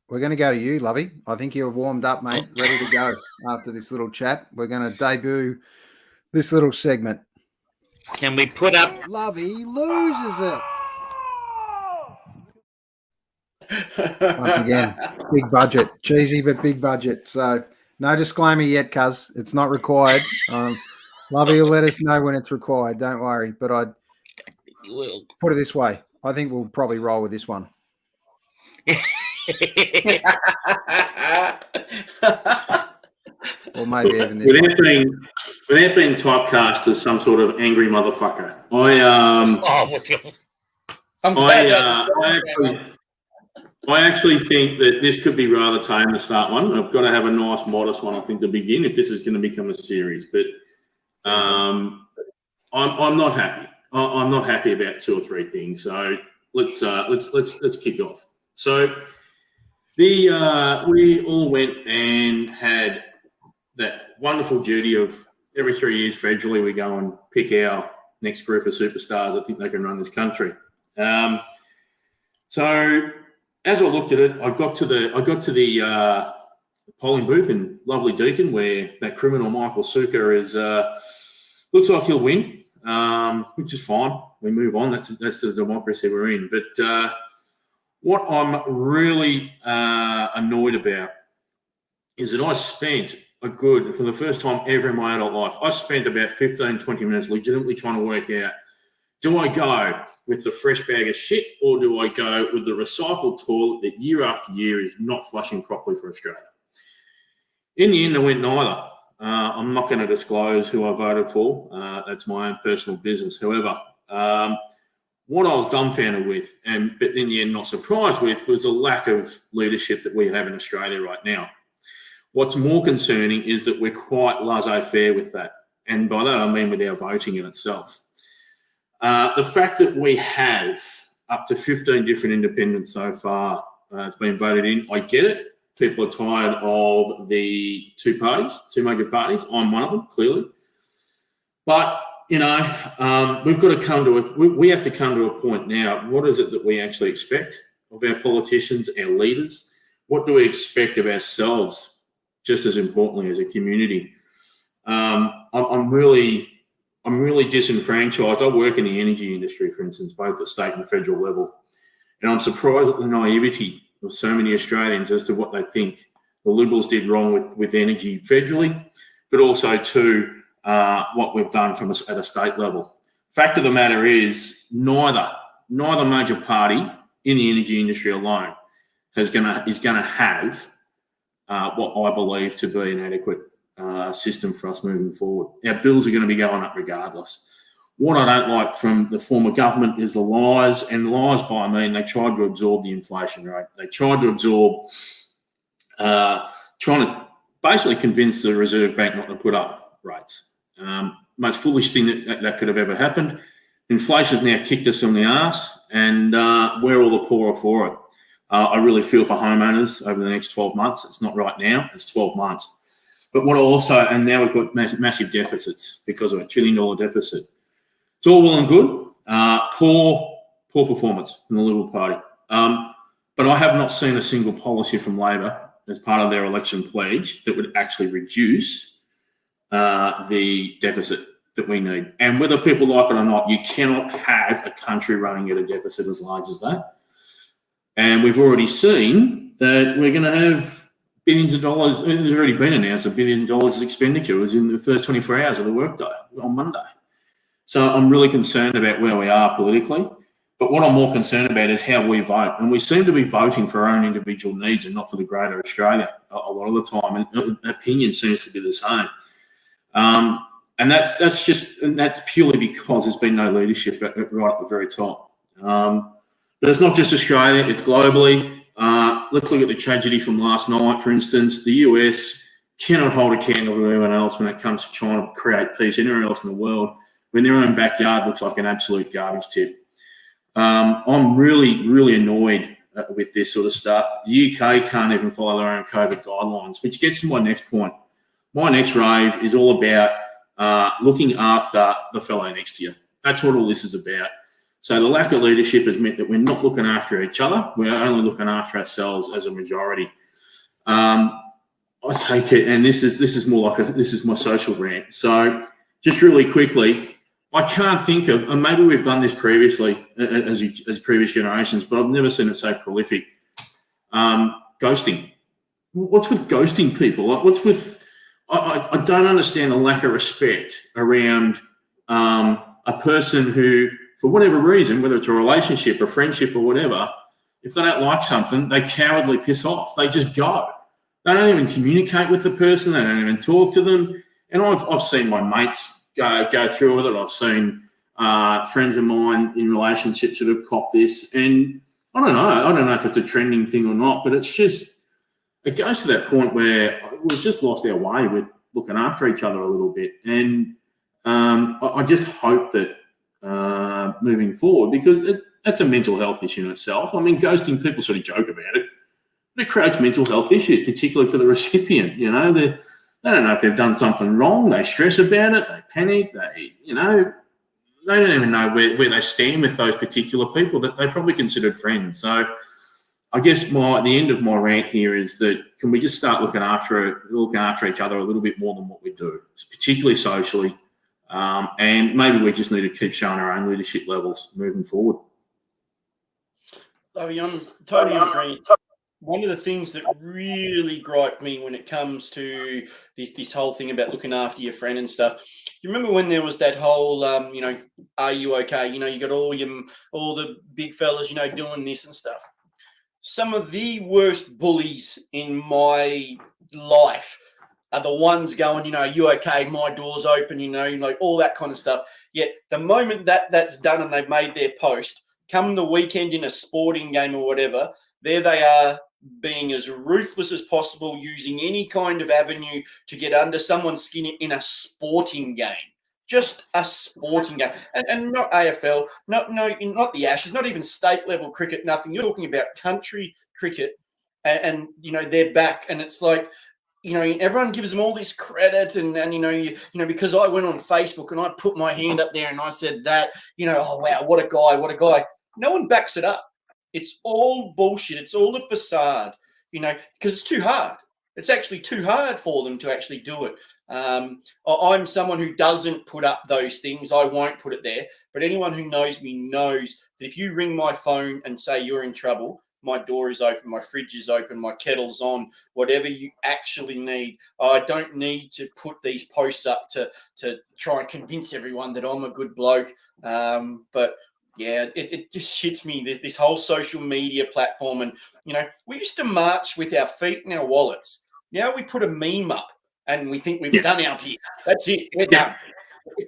We're going to go to you, Lovey. I think you're warmed up, mate, ready to go after this little chat. We're going to debut this little segment. Can we put up... Lovey loses it. Once again, big budget. Cheesy, but big budget. So no disclaimer yet, cuz. It's not required. Lovey will let us know when it's required. Don't worry. But I'd put it this way. I think we'll probably roll with this one. Or maybe even this without being typecast as some sort of angry motherfucker. I actually think that this could be rather tame to start one. I've got to have a nice, modest one, I think, to begin if this is going to become a series. But I'm not happy. I'm not happy about two or three things. So let's kick off. So we all went and had that wonderful duty of every 3 years federally we go and pick our next group of superstars I think they can run this country. So as I looked at it, I got to the polling booth in lovely Deakin where that criminal Michael Suker is looks like he'll win. which is fine. We move on. That's the democracy we're in. But what I'm really annoyed about is that I spent for the first time ever in my adult life, I spent about 15, 20 minutes legitimately trying to work out, do I go with the fresh bag of shit or do I go with the recycled toilet that year after year is not flushing properly for Australia? In the end, I went neither. I'm not going to disclose who I voted for. That's my own personal business. However, what I was dumbfounded with, but in the end not surprised with, was the lack of leadership that we have in Australia right now. What's more concerning is that we're quite laissez-faire with that. And by that, I mean with our voting in itself. The fact that we have up to 15 different independents so far it's been voted in, I get it. People are tired of the two major parties. I'm one of them, clearly. But, we've got to we have to come to a point now. What is it that we actually expect of our politicians, our leaders? What do we expect of ourselves? Just as importantly as a community, I'm really disenfranchised. I work in the energy industry, for instance, both at the state and the federal level, and I'm surprised at the naivety of so many Australians as to what they think the Liberals did wrong with energy federally, but also to what we've done at a state level. Fact of the matter is, neither major party in the energy industry alone is going to have what I believe to be an adequate system for us moving forward. Our bills are going to be going up regardless. What I don't like from the former government is the lies, and lies by I mean they tried to absorb the inflation rate. They tried to absorb, trying to basically convince the Reserve Bank not to put up rates. Most foolish thing that could have ever happened. Inflation's now kicked us on the arse, and we're all the poorer for it. I really feel for homeowners over the next 12 months. It's not right now, it's 12 months. But and now we've got massive deficits because of a $1 trillion deficit. It's all well and good. Poor performance from the Liberal Party. But I have not seen a single policy from Labor as part of their election pledge that would actually reduce the deficit that we need. And whether people like it or not, you cannot have a country running at a deficit as large as that. And we've already seen that we're going to have billions of dollars. There's already been announced $1 billion of expenditure was in the first 24 hours of the workday on Monday. So I'm really concerned about where we are politically. But what I'm more concerned about is how we vote. And we seem to be voting for our own individual needs and not for the greater Australia a lot of the time. And opinion seems to be the same. And that's purely because there's been no leadership right at the very top. But it's not just Australia, it's globally. Let's look at the tragedy from last night, for instance. The US cannot hold a candle to anyone else when it comes to trying to create peace anywhere else in the world, when their own backyard looks like an absolute garbage tip. I'm really, really annoyed with this sort of stuff. The UK can't even follow their own COVID guidelines, which gets to my next point. My next rave is all about looking after the fellow next to you. That's what all this is about. So the lack of leadership has meant that we're not looking after each other. We're only looking after ourselves as a majority. I take it, and this is more like this is my social rant. So just really quickly, I can't think of, and maybe we've done this previously as previous generations, but I've never seen it so prolific. Ghosting. What's with ghosting people? Like, what's with? I don't understand the lack of respect around a person who, for whatever reason, whether it's a relationship, a friendship, or whatever, if they don't like something, they cowardly piss off. They just go. They don't even communicate with the person. They don't even talk to them. And I've seen my mates go through with it. I've seen friends of mine in relationships that have copped this. And I don't know if it's a trending thing or not, but it goes to that point where we've just lost our way with looking after each other a little bit. And I just hope that moving forward, because that's a mental health issue in itself. I mean, ghosting, people sort of joke about it, but it creates mental health issues, particularly for the recipient. You know, they don't know if they've done something wrong. They stress about it. They panic. They don't even know where they stand with those particular people that they probably considered friends. So I guess the end of my rant here is that can we just start looking after each other a little bit more than what we do, particularly socially. And maybe we just need to keep showing our own leadership levels moving forward. I'm totally agreeing. One of the things that really griped me when it comes to this whole thing about looking after your friend and stuff. You remember when there was that whole, are you okay? You got all the big fellas, doing this and stuff. Some of the worst bullies in my life are the ones going, are you okay? My door's open, all that kind of stuff. Yet the moment that's done and they've made their post, come the weekend in a sporting game or whatever, there they are being as ruthless as possible, using any kind of avenue to get under someone's skin in a sporting game. Just a sporting game. And not AFL, not the Ashes, not even state level cricket, nothing. You're talking about country cricket and they're back. And it's like, everyone gives them all this credit and because I went on Facebook and I put my hand up there and I said that, oh, wow, what a guy. No one backs it up. It's all bullshit. It's all a facade, because it's too hard. It's actually too hard for them to actually do it. I'm someone who doesn't put up those things. I won't put it there. But anyone who knows me knows that if you ring my phone and say you're in trouble, my door is open, my fridge is open, my kettle's on, whatever you actually need. I don't need to put these posts up to try and convince everyone that I'm a good bloke. But yeah, it just shits me, this whole social media platform. And, we used to march with our feet in our wallets. Now we put a meme up and we think we've done our bit. That's it. We're done.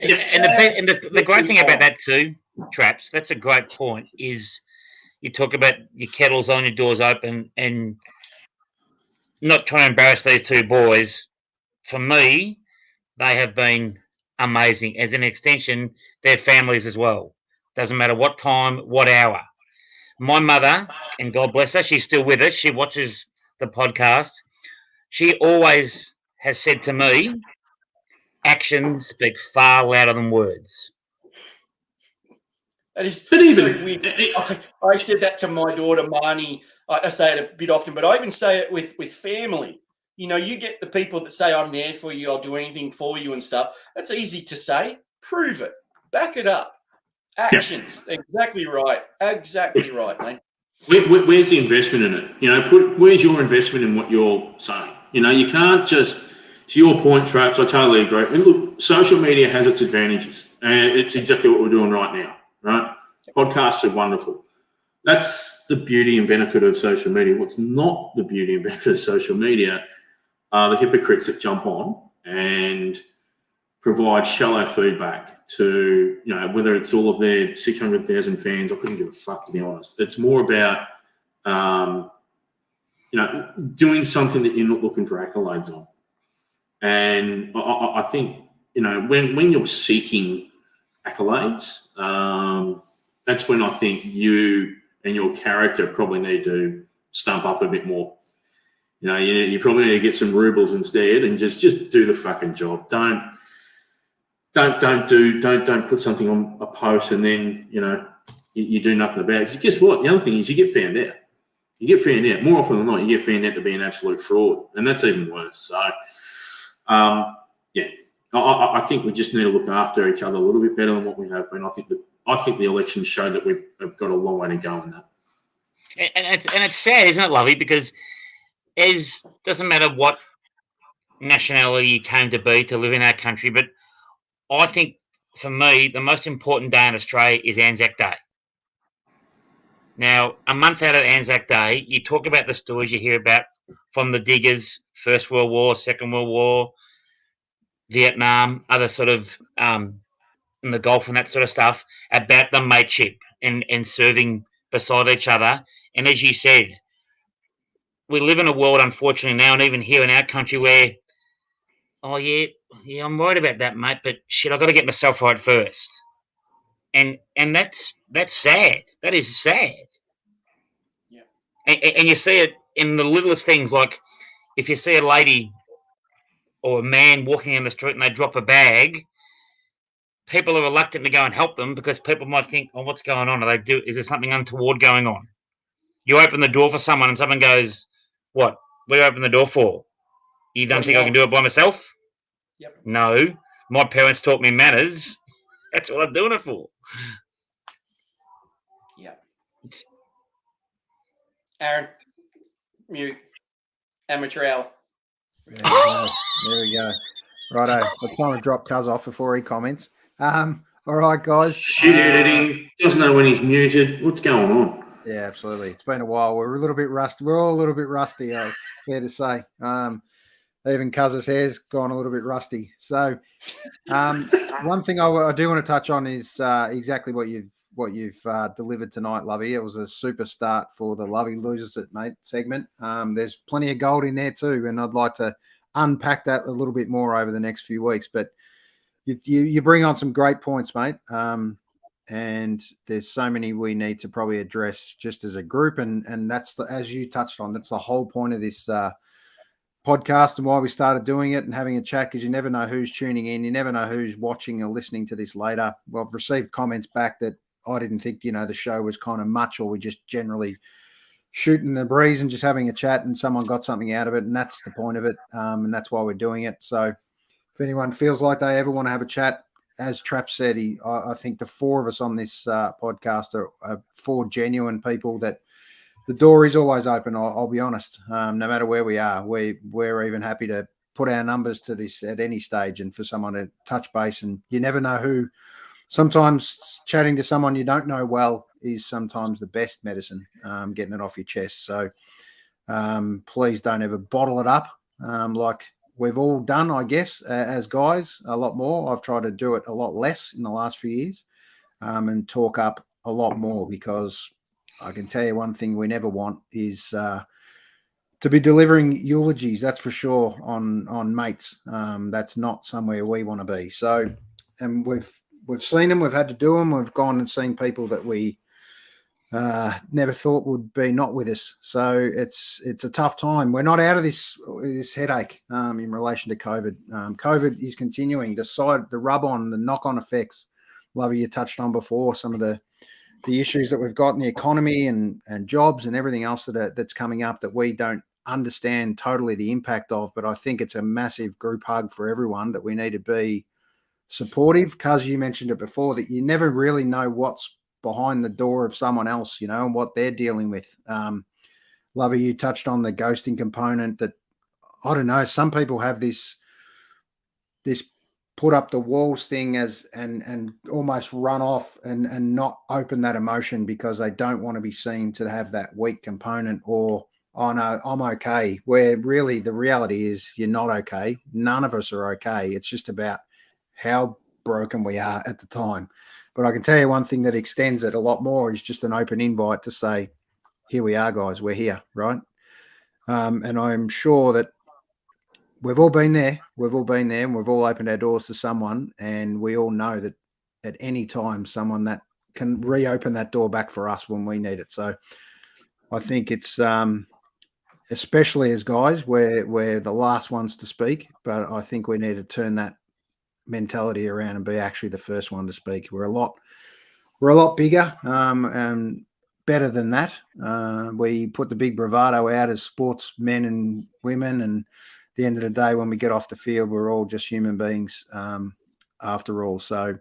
And the great thing about that too, Traps, that's a great point, is you talk about your kettle's on, your door's open, and not trying to embarrass these two boys. For me, they have been amazing. As an extension, their families as well. Doesn't matter what time, what hour. My mother, and God bless her, she's still with us. She watches the podcast. She always has said to me, actions speak far louder than words. That is so weird. I said that to my daughter, Marnie. I say it a bit often, but I even say it with family. You get the people that say, I'm there for you, I'll do anything for you and stuff. That's easy to say. Prove it. Back it up. Actions. Yeah. Exactly right, mate. Where's the investment in it? Where's your investment in what you're saying? You can't just, to your point, Traps, I totally agree. And look, social media has its advantages. And it's exactly what we're doing right now, right? Podcasts are wonderful. That's the beauty and benefit of social media. What's not the beauty and benefit of social media are the hypocrites that jump on and provide shallow feedback to, whether it's all of their 600,000 fans. I couldn't give a fuck, to be honest. It's more about, doing something that you're not looking for accolades on. And I think, when you're seeking accolades, that's when I think you and your character probably need to stump up a bit more. You probably need to get some rubles instead and just do the fucking job. Don't put something on a post and then you do nothing about it. Because guess what? The other thing is you get found out. More often than not, you get found out to be an absolute fraud, and that's even worse. So, I think we just need to look after each other a little bit better than what we have been. I think the elections show that we've got a long way to go in that. And it's sad, isn't it, Lovey? Because doesn't matter what nationality you came to be to live in our country, but I think for me the most important day in Australia is Anzac Day. Now, a month out of Anzac Day, you talk about the stories you hear about from the diggers, First World War, Second World War, Vietnam, other sort of in the Gulf and that sort of stuff, about the mateship and serving beside each other. And as you said, we live in a world, unfortunately, now, and even here in our country, where, oh, yeah, I'm worried about that, mate, but shit, I've got to get myself right first. And that's sad. That is sad. Yeah. And you see it in the littlest things, like if you see a lady or a man walking in the street and they drop a bag, people are reluctant to go and help them because people might think, oh, what's going on? Is there something untoward going on? You open the door for someone and someone goes, what? What do you open the door for? You don't think I can do it by myself? Yep. No. my parents taught me manners. That's what I'm doing it for. Yeah. Aaron, mute. Amateur hour. There we go. There we go. Righto. But time to drop Cuz off before he comments. All right, guys. Shit editing. Doesn't know when he's muted. What's going on? Yeah, absolutely. It's been a while. We're a little bit rusty. We're all a little bit rusty, fair to say. Even Cuz's hair's gone a little bit rusty. So one thing I do want to touch on is exactly what you've delivered tonight, Lovey. It was a super start for the Lovey Loses It, mate segment. There's plenty of gold in there too, and I'd like to unpack that a little bit more over the next few weeks. But you bring on some great points, mate. And there's so many we need to probably address just as a group, and that's as you touched on, that's the whole point of this podcast and why we started doing it and having a chat, because you never know who's tuning in, you never know who's watching or listening to this later. Well, I've received comments back that I didn't think the show was kind of much, or we just generally shooting the breeze and just having a chat, and someone got something out of it, and that's the point of it, and that's why we're doing it. So if anyone feels like they ever want to have a chat, as Trap said, I think the four of us on this podcast are four genuine people that the door is always open. I'll be honest. No matter where we are, we're even happy to put our numbers to this at any stage, and for someone to touch base. And you never know who. Sometimes chatting to someone you don't know well is sometimes the best medicine. Getting it off your chest. So please don't ever bottle it up. Like we've all done, I guess, as guys, a lot more. I've tried to do it a lot less in the last few years, and talk up a lot more, because I can tell you one thing we never want is to be delivering eulogies. That's for sure on mates. That's not somewhere we want to be. So, and we've seen them. We've had to do them. We've gone and seen people that we never thought would be not with us. So it's a tough time. We're not out of this headache in relation to COVID. COVID is continuing. The rub-on, the knock-on effects, Lovey, you touched on before, some of the issues that we've got in the economy and jobs and everything else that's coming up that we don't understand totally the impact of. But I think it's a massive group hug for everyone that we need to be supportive. Cuz, you mentioned it before, that you never really know what's behind the door of someone else, and what they're dealing with. Lovey, you touched on the ghosting component. That, I don't know, some people have this put up the walls thing and almost run off and not open that emotion because they don't want to be seen to have that weak component, or, oh no, I'm okay, where really the reality is you're not okay. None of us are okay. It's just about how broken we are at the time. But I can tell you one thing that extends it a lot more is just an open invite to say, here we are, guys, we're here, right? And I'm sure that we've all been there. We've all been there, and we've all opened our doors to someone, and we all know that at any time someone that can reopen that door back for us when we need it. So I think it's especially as guys, we're the last ones to speak, but I think we need to turn that mentality around and be actually the first one to speak. We're a lot bigger and better than that. We put the big bravado out as sportsmen and women, and at the end of the day, when we get off the field, we're all just human beings after all. So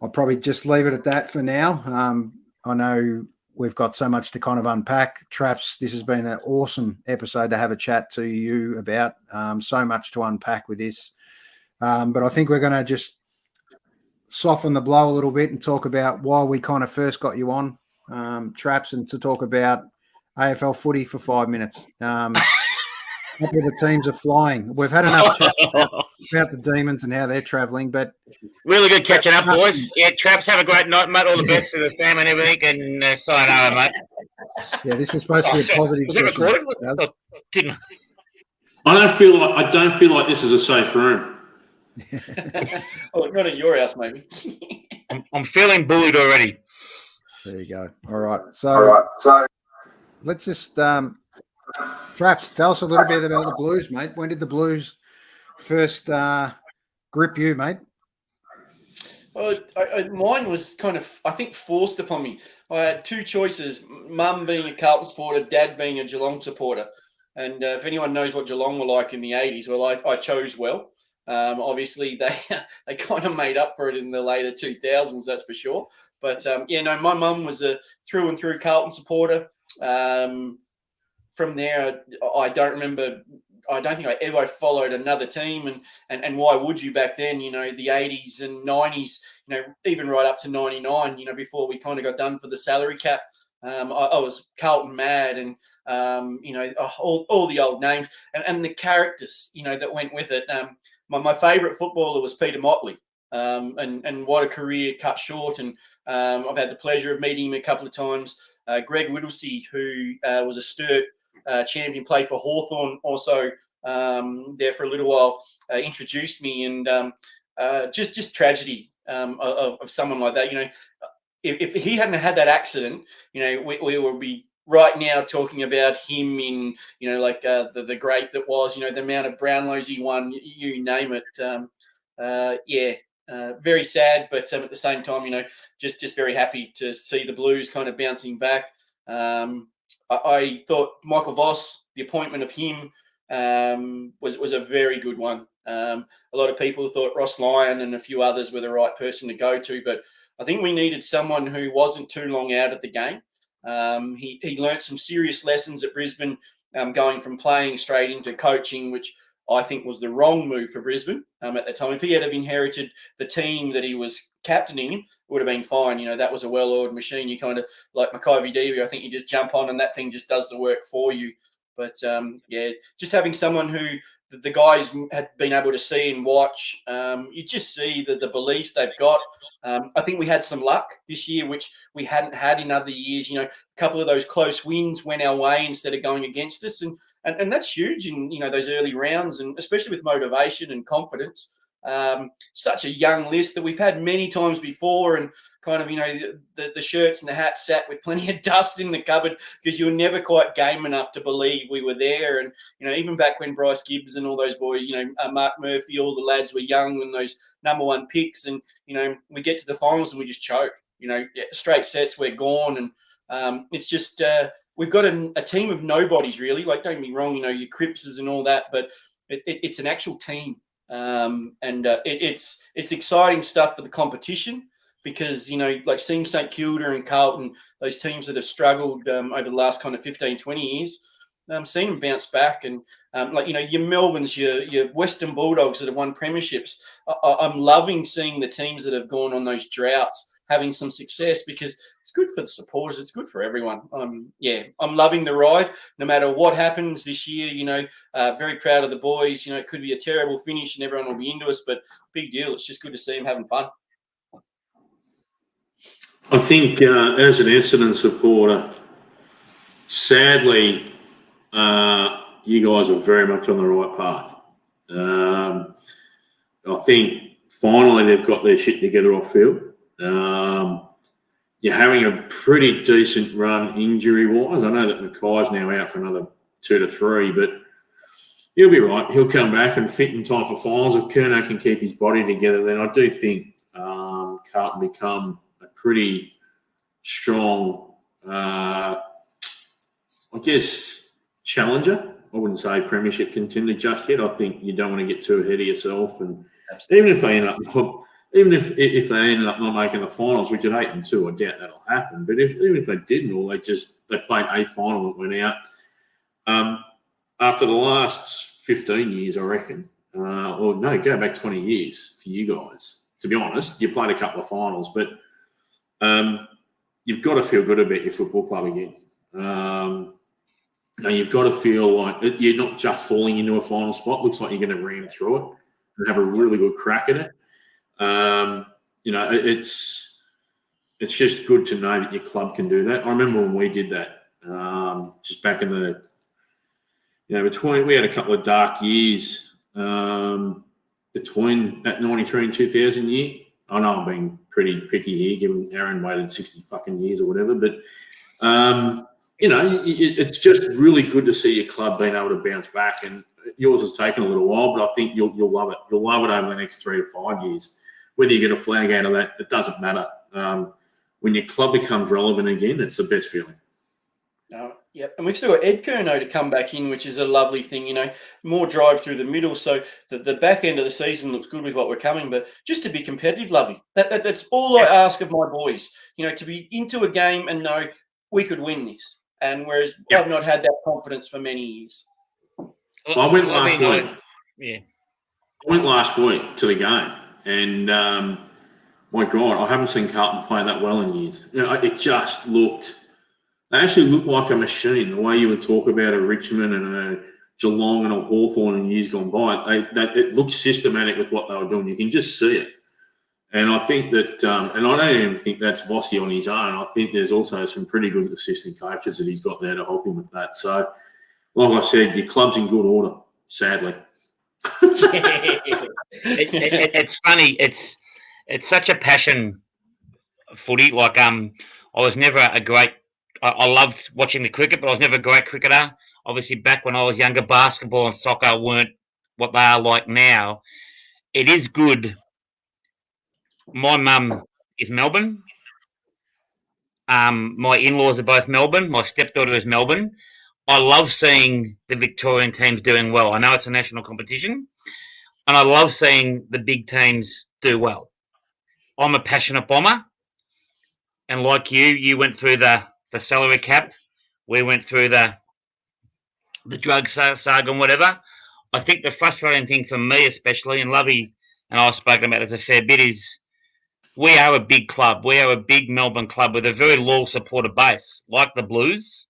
I'll probably just leave it at that for now. I know we've got so much to kind of unpack. Traps, this has been an awesome episode to have a chat to you about. So much to unpack with this. But I think we're going to just soften the blow a little bit and talk about why we kind of first got you on, Traps, and to talk about AFL footy for 5 minutes. The teams are flying. We've had enough chat about the Demons and how they're travelling, but really good catching up, boys. Yeah, Traps, have a great night, mate. All the best to the family and everything, and sayonara, mate. Yeah, this was supposed to be a positive was that session. recorded? Didn't. I don't feel like this is a safe room. Oh, not at your house, maybe. I'm feeling bullied already. There you go. All right. So let's just Traps, tell us a little bit about the Blues, mate. When did the Blues first grip you, mate? Well, mine was kind of, I think, forced upon me. I had two choices, mum being a Carlton supporter, dad being a Geelong supporter. And if anyone knows what Geelong were like in the 80s, well, I chose well. Obviously, they kind of made up for it in the later 2000s, that's for sure. But my mum was a through and through Carlton supporter. From there, I don't think I ever followed another team, and why would you back then? The 80s and 90s, even right up to 99. Before we kind of got done for the salary cap, I was Carlton mad, and all the old names and the characters that went with it. My favourite footballer was Peter Motley, and what a career cut short. And I've had the pleasure of meeting him a couple of times. Greg Whittlesey, who was a Sturt champion, played for Hawthorn also there for a little while, introduced me, and just tragedy of someone like that. If he hadn't had that accident, we would be right now talking about him in, like the great that was, the amount of Brownlows he won, you name it. Very sad, but at the same time, just very happy to see the Blues kind of bouncing back. I thought Michael Voss, the appointment of him was a very good one. A lot of people thought Ross Lyon and a few others were the right person to go to, but I think we needed someone who wasn't too long out of the game. He learnt some serious lessons at Brisbane, going from playing straight into coaching, which I think was the wrong move for Brisbane at the time. If he had have inherited the team that he was captaining, it would have been fine. That was a well-oiled machine. You kind of, like Mackay Davey, I think you just jump on and that thing just does the work for you. But, just having someone who the guys had been able to see and watch, you just see the belief they've got. I think we had some luck this year, which we hadn't had in other years. A couple of those close wins went our way instead of going against us. And that's huge in, those early rounds, and especially with motivation and confidence. Such a young list that we've had many times before, and kind of, the shirts and the hats sat with plenty of dust in the cupboard because you were never quite game enough to believe we were there. And, even back when Bryce Gibbs and all those boys, Mark Murphy, all the lads were young and those number one picks, and, we get to the finals and we just choke, straight sets, we're gone. And it's just, we've got a team of nobodies, really. Like, don't get me wrong, your Crippses and all that, but it's an actual team. It's exciting stuff for the competition because, like seeing St Kilda and Carlton, those teams that have struggled over the last kind of 15, 20 years, seeing them bounce back. And your Melbournes, your Western Bulldogs that have won premierships. I'm loving seeing the teams that have gone on those droughts having some success because it's good for the supporters. It's good for everyone. I'm loving the ride. No matter what happens this year, very proud of the boys. It could be a terrible finish and everyone will be into us, but big deal. It's just good to see them having fun. I think as an Essendon supporter, sadly, you guys are very much on the right path. I think finally they've got their shit together off field. You're having a pretty decent run injury-wise. I know that Mackay's now out for another 2 to 3, but he'll be right. He'll come back and fit in time for finals. If Curnow can keep his body together, then I do think Carlton become a pretty strong, challenger. I wouldn't say premiership contender just yet. I think you don't want to get too ahead of yourself. And even if they end up not making the finals, which at 8-2, I doubt that'll happen. But even if they didn't, or they played a final that went out. After the last 15 years, I reckon, go back 20 years for you guys. To be honest, you played a couple of finals, but you've got to feel good about your football club again. You've got to feel like you're not just falling into a final spot. Looks like you're going to ram through it and have a really good crack at it. It's just good to know that your club can do that. I remember when we did that, just back in the, we had a couple of dark years between that 93 and 2000 year. I know I'm being pretty picky here, given Aaron waited 60 fucking years or whatever, but it's just really good to see your club being able to bounce back. And yours has taken a little while, but I think you'll love it. You'll love it over the next 3 to 5 years. Whether you get a flag out of that, it doesn't matter. When your club becomes relevant again, it's the best feeling. Yep, and we've still got Ed Curnow to come back in, which is a lovely thing, more drive through the middle. So the back end of the season looks good with what we're coming, but just to be competitive, Lovey. That's all I ask of my boys, to be into a game and know we could win this. And whereas I've not had that confidence for many years. Well, I went last week. Yeah. I went last week to the game, and my God, I haven't seen Carlton play that well in years. It just looked. They actually looked like a machine. The way you would talk about a Richmond and a Geelong and a Hawthorn in years gone by, it looked systematic with what they were doing. You can just see it. And I think that, and I don't even think that's Vossi on his own. I think there's also some pretty good assistant coaches that he's got there to help him with that. So, like I said, your club's in good order, sadly. It's funny. It's such a passion footy. Like I was never a great. I loved watching the cricket, but I was never a great cricketer. Obviously, back when I was younger, basketball and soccer weren't what they are like now. It is good. My mum is Melbourne. My in-laws are both Melbourne. My stepdaughter is Melbourne. I love seeing the Victorian teams doing well. I know it's a national competition, and I love seeing the big teams do well. I'm a passionate bomber, and like you went through the salary cap. We went through the drug saga and whatever. I think the frustrating thing for me especially, and Lovey and I have spoken about this a fair bit, is we are a big club. We are a big Melbourne club with a very loyal supporter base, like the Blues.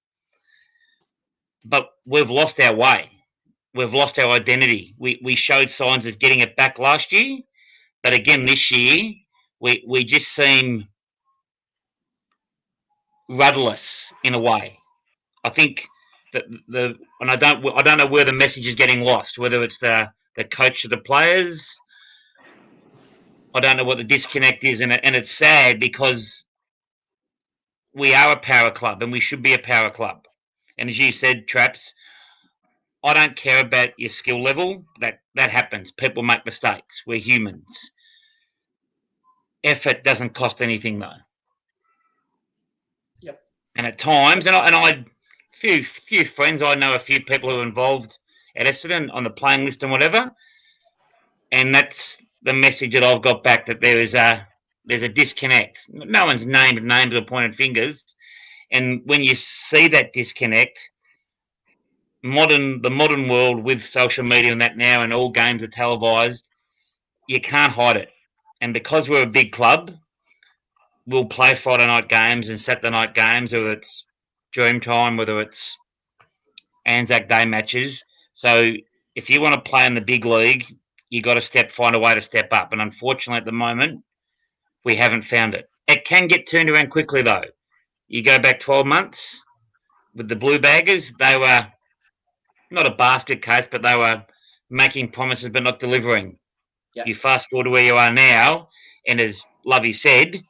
But we've lost our way. We've lost our identity. We showed signs of getting it back last year. But again, this year, we just seem rudderless in a way. I think that and I don't know where the message is getting lost, whether it's the coach of the players. I don't know what the disconnect is, and it's sad because we are a power club and we should be a power club. And as you said, Traps, I don't care about your skill level. That happens. People make mistakes. We're humans. Effort doesn't cost anything though. Yep. And at times, and I few friends, I know a few people who are involved at Essendon on the playing list and whatever, and that's the message that I've got back, that there's a disconnect. No one's named names or pointed fingers, and when you see that disconnect, the modern world with social media and that now, and all games are televised, you can't hide it. And because we're a big club, we'll play Friday night games and Saturday night games, whether it's Dreamtime, whether it's Anzac Day matches. So if you want to play in the big league, you got to find a way to step up. And unfortunately, at the moment, we haven't found it. It can get turned around quickly, though. You go back 12 months with the Blue Baggers, they were not a basket case, but they were making promises but not delivering. Yep. You fast forward to where you are now, and as Lovey said,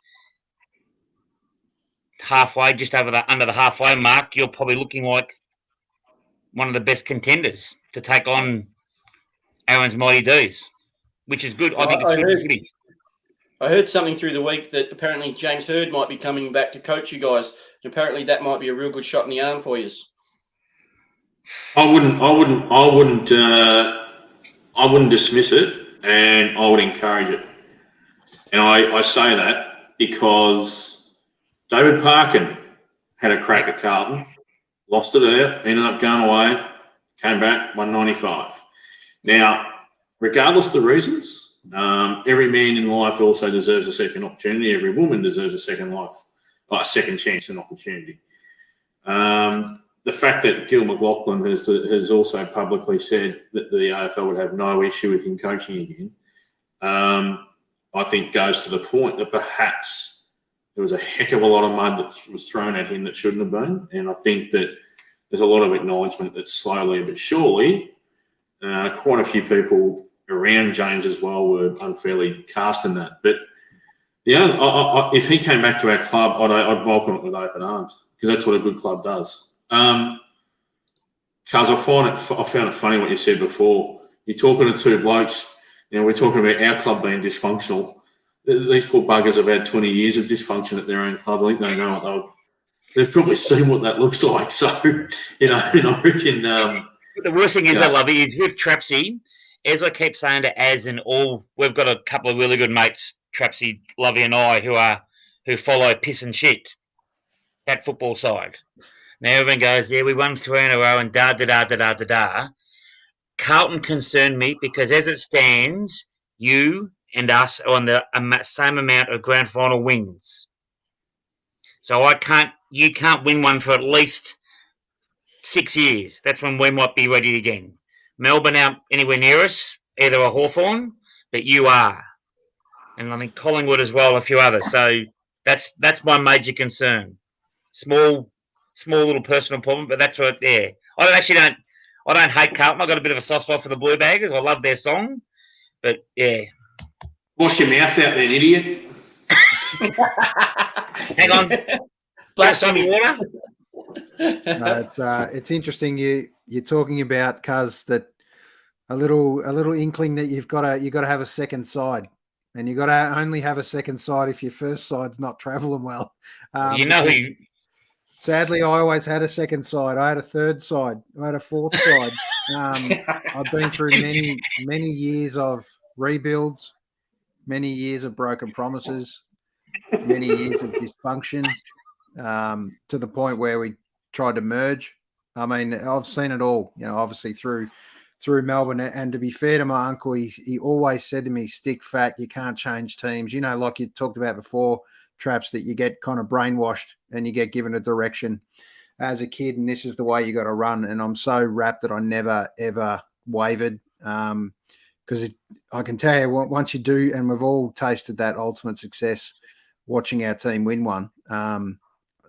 halfway, just under the halfway mark, you're probably looking like one of the best contenders to take on Aaron's Mighty D's, which is good. I think it's good for footy. I heard something through the week that apparently James Hird might be coming back to coach you guys. And apparently that might be a real good shot in the arm for you. I wouldn't dismiss it, and I would encourage it. And I say that because David Parkin had a crack at Carlton, lost it there, ended up going away, came back, 195. Now, regardless of the reasons, every man in life also deserves a second opportunity. Every woman deserves a second chance and opportunity. The fact that Gil McLaughlin has also publicly said that the AFL would have no issue with him coaching again, I think goes to the point that perhaps there was a heck of a lot of mud that was thrown at him that shouldn't have been. And I think that there's a lot of acknowledgement that slowly but surely quite a few people around James as well were unfairly cast in that. But if he came back to our club, I'd welcome it with open arms, because that's what a good club does. Cuz I found it funny what you said before. You're talking to two blokes, we're talking about our club being dysfunctional. These poor buggers have had 20 years of dysfunction at their own club. I think they know what they've probably seen what that looks like. So, and I reckon. The worst thing is, I love it, is with Trapsy, as I keep saying to Az and all, we've got a couple of really good mates, Trapsy, Lovey and I, who follow piss and shit, that football side. Now everyone goes, yeah, we won 3 in a row and da-da-da-da-da-da-da. Carlton concerned me because as it stands, you and us are on the same amount of grand final wins. So you can't win one for at least 6 years. That's when we might be ready again. Melbourne aren't anywhere near us, either a Hawthorn, but you are. And I think Collingwood as well, a few others. So that's my major concern. Small little personal problem, but that's what, yeah. I don't hate Carlton. I've got a bit of a soft spot for the Blue Baggers. I love their song. But, yeah. Wash your mouth out then, idiot. Hang on. Blast some water. No, it's interesting you're talking about, Cuz, that a little inkling that you've got to have a second side, and you got to only have a second side if your first side's not travelling well. Sadly, I always had a second side. I had a third side. I had a fourth side. I've been through many years of rebuilds, many years of broken promises, many years of dysfunction, to the point where we tried to merge. I mean, I've seen it all, obviously through Melbourne. And to be fair to my uncle, he always said to me, stick fat, you can't change teams. Like you talked about before, Traps, that you get kind of brainwashed and you get given a direction as a kid, and this is the way you got to run. And I'm so wrapped that I never, ever wavered, because I can tell you, once you do, and we've all tasted that ultimate success watching our team win one.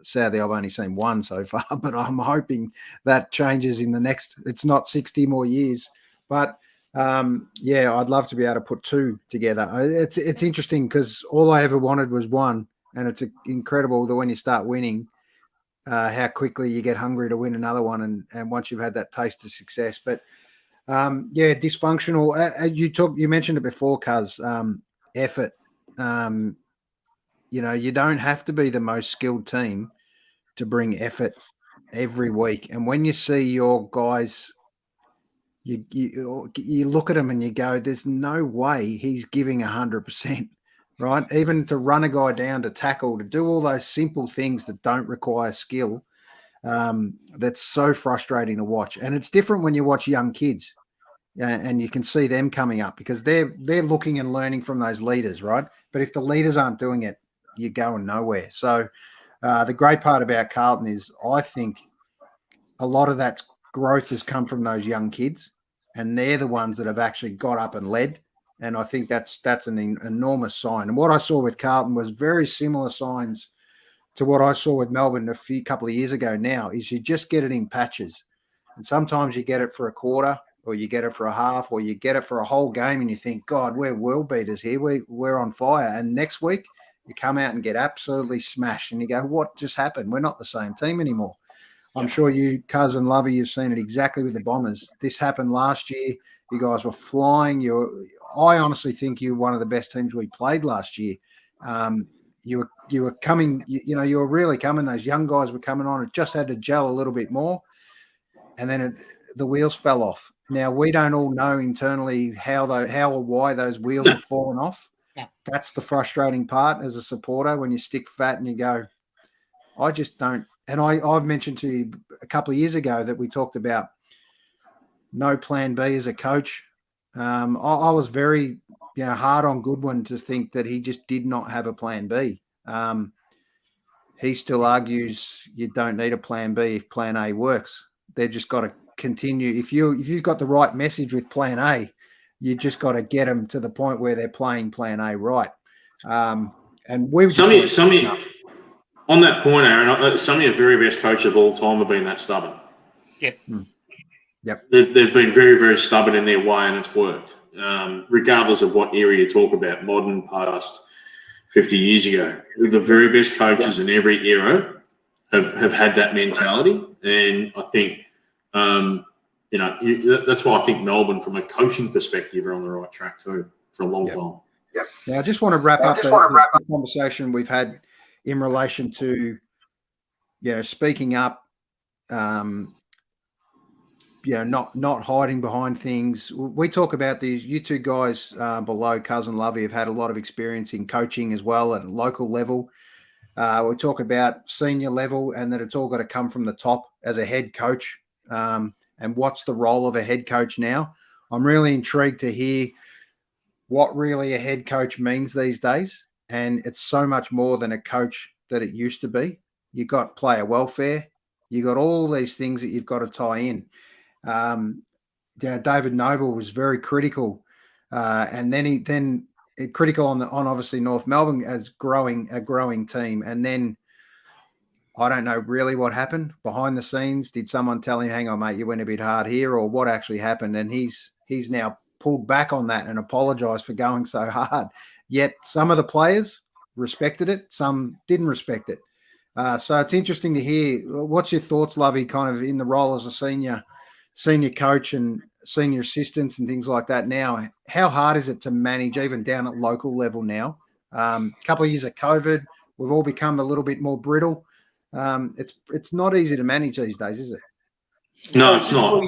Sadly, I've only seen one so far, but I'm hoping that changes in the next. It's not 60 more years, but I'd love to be able to put two together. It's interesting because all I ever wanted was one, and it's incredible that when you start winning, how quickly you get hungry to win another one, and once you've had that taste of success. But dysfunctional. You mentioned it before, Cuz. Effort. You don't have to be the most skilled team to bring effort every week. And when you see your guys, you look at them and you go, there's no way he's giving 100%, right? Even to run a guy down, to tackle, to do all those simple things that don't require skill, that's so frustrating to watch. And it's different when you watch young kids, and you can see them coming up because they're looking and learning from those leaders, right? But if the leaders aren't doing it, you're going nowhere. So the great part about Carlton is I think a lot of that growth has come from those young kids, and they're the ones that have actually got up and led. And I think that's an enormous sign. And what I saw with Carlton was very similar signs to what I saw with Melbourne a couple of years ago now, is you just get it in patches. And sometimes you get it for a quarter, or you get it for a half, or you get it for a whole game, and you think, God, we're world beaters here. We're on fire. And next week, you come out and get absolutely smashed, and you go, what just happened? We're not the same team anymore. I'm sure you, Cousin Lovey, you've seen it exactly with the Bombers. This happened last year. You guys were flying. I honestly think you're one of the best teams we played last year. You were coming, you were really coming. Those young guys were coming on. It just had to gel a little bit more, and then the wheels fell off. Now, we don't all know internally how or why those wheels have fallen off. Yeah. That's the frustrating part as a supporter, when you stick fat and you go, I just don't. And I've mentioned to you a couple of years ago that we talked about no plan B as a coach. I was very hard on Goodwin to think that he just did not have a plan B. He still argues you don't need a plan B if plan A works. They've just got to continue. If you've got the right message with plan A, you just got to get them to the point where they're playing plan A right. And we've on that point, Aaron, some of your very best coaches of all time have been that stubborn. Yep. Yep. They've been very, very stubborn in their way, and it's worked. Regardless of what era you talk about, modern, past, 50 years ago, the very best coaches in every era have had that mentality. And I think, that's why I think Melbourne, from a coaching perspective, are on the right track too for a long time. Yep. Now, I just want to wrap up the conversation we've had in relation to speaking up, not hiding behind things. We talk about these. You two guys below, Cousin Lovey, have had a lot of experience in coaching as well at a local level. We talk about senior level and that it's all got to come from the top as a head coach. And what's the role of a head coach now? I'm really intrigued to hear what really a head coach means these days. And it's so much more than a coach that it used to be. You got player welfare. You got all these things that you've got to tie in. David Noble was very critical. And then critical on obviously North Melbourne as a growing team. And then I don't know really what happened behind the scenes. Did someone tell him, hang on, mate, you went a bit hard here, or what actually happened? And he's now pulled back on that and apologized for going so hard. Yet some of the players respected it. Some didn't respect it. So it's interesting to hear. What's your thoughts, Lovey, kind of in the role as a senior coach and senior assistants and things like that now? How hard is it to manage even down at local level now? A couple of years of COVID, we've all become a little bit more brittle. It's not easy to manage these days, is it? No, it's not.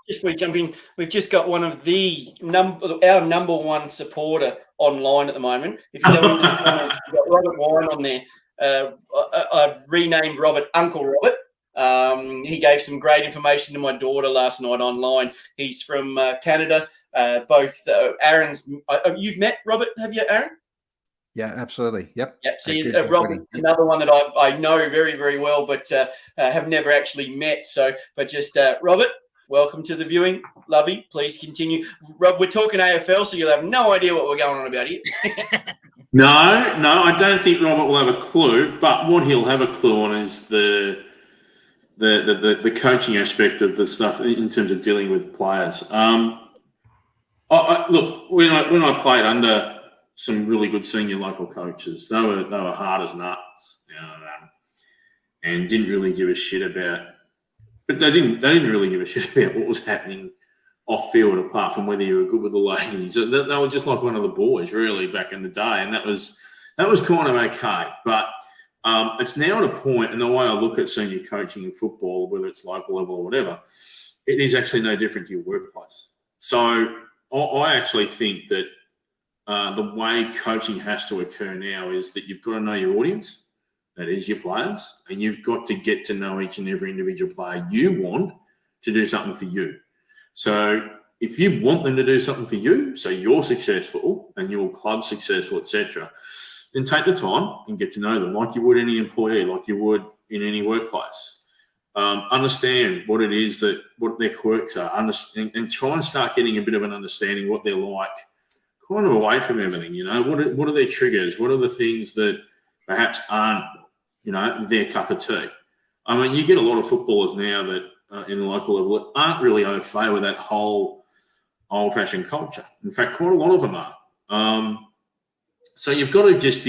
Just before we jump in, we've just got one of our number one supporter online at the moment. If you go into the comments, we've got Robert Wine on there. I've renamed Robert Uncle Robert. He gave some great information to my daughter last night online. He's from Canada. Both Aaron's. You've met Robert, have you, Aaron? Yeah, absolutely. Yep. See, Robert, another one that I know very, very well, but have never actually met. So, but just Robert, welcome to the viewing. Lovey, please continue. Rob, we're talking AFL, so you'll have no idea what we're going on about here. No, I don't think Robert will have a clue. But what he'll have a clue on is the coaching aspect of the stuff in terms of dealing with players. Look, when I played under some really good senior local coaches, they were hard as nuts, and didn't really give a shit about. But they didn't really give a shit about what was happening off field, apart from whether you were good with the ladies. They were just like one of the boys, really, back in the day, and that was kind of okay. But it's now at a point, and the way I look at senior coaching in football, whether it's local level or whatever, it is actually no different to your workplace. So I actually think that the way coaching has to occur now is that you've got to know your audience, that is your players, and you've got to get to know each and every individual player you want to do something for you. So if you want them to do something for you, so you're successful and your club's successful, etc., then take the time and get to know them like you would any employee, like you would in any workplace. Understand what it is what their quirks are, and try and start getting a bit of an understanding what they're like, kind of away from everything. What are their triggers? What are the things that perhaps aren't, their cup of tea? I mean, you get a lot of footballers now that in the local level that aren't really au fait with that whole old-fashioned culture. In fact, quite a lot of them are. So you've got to you just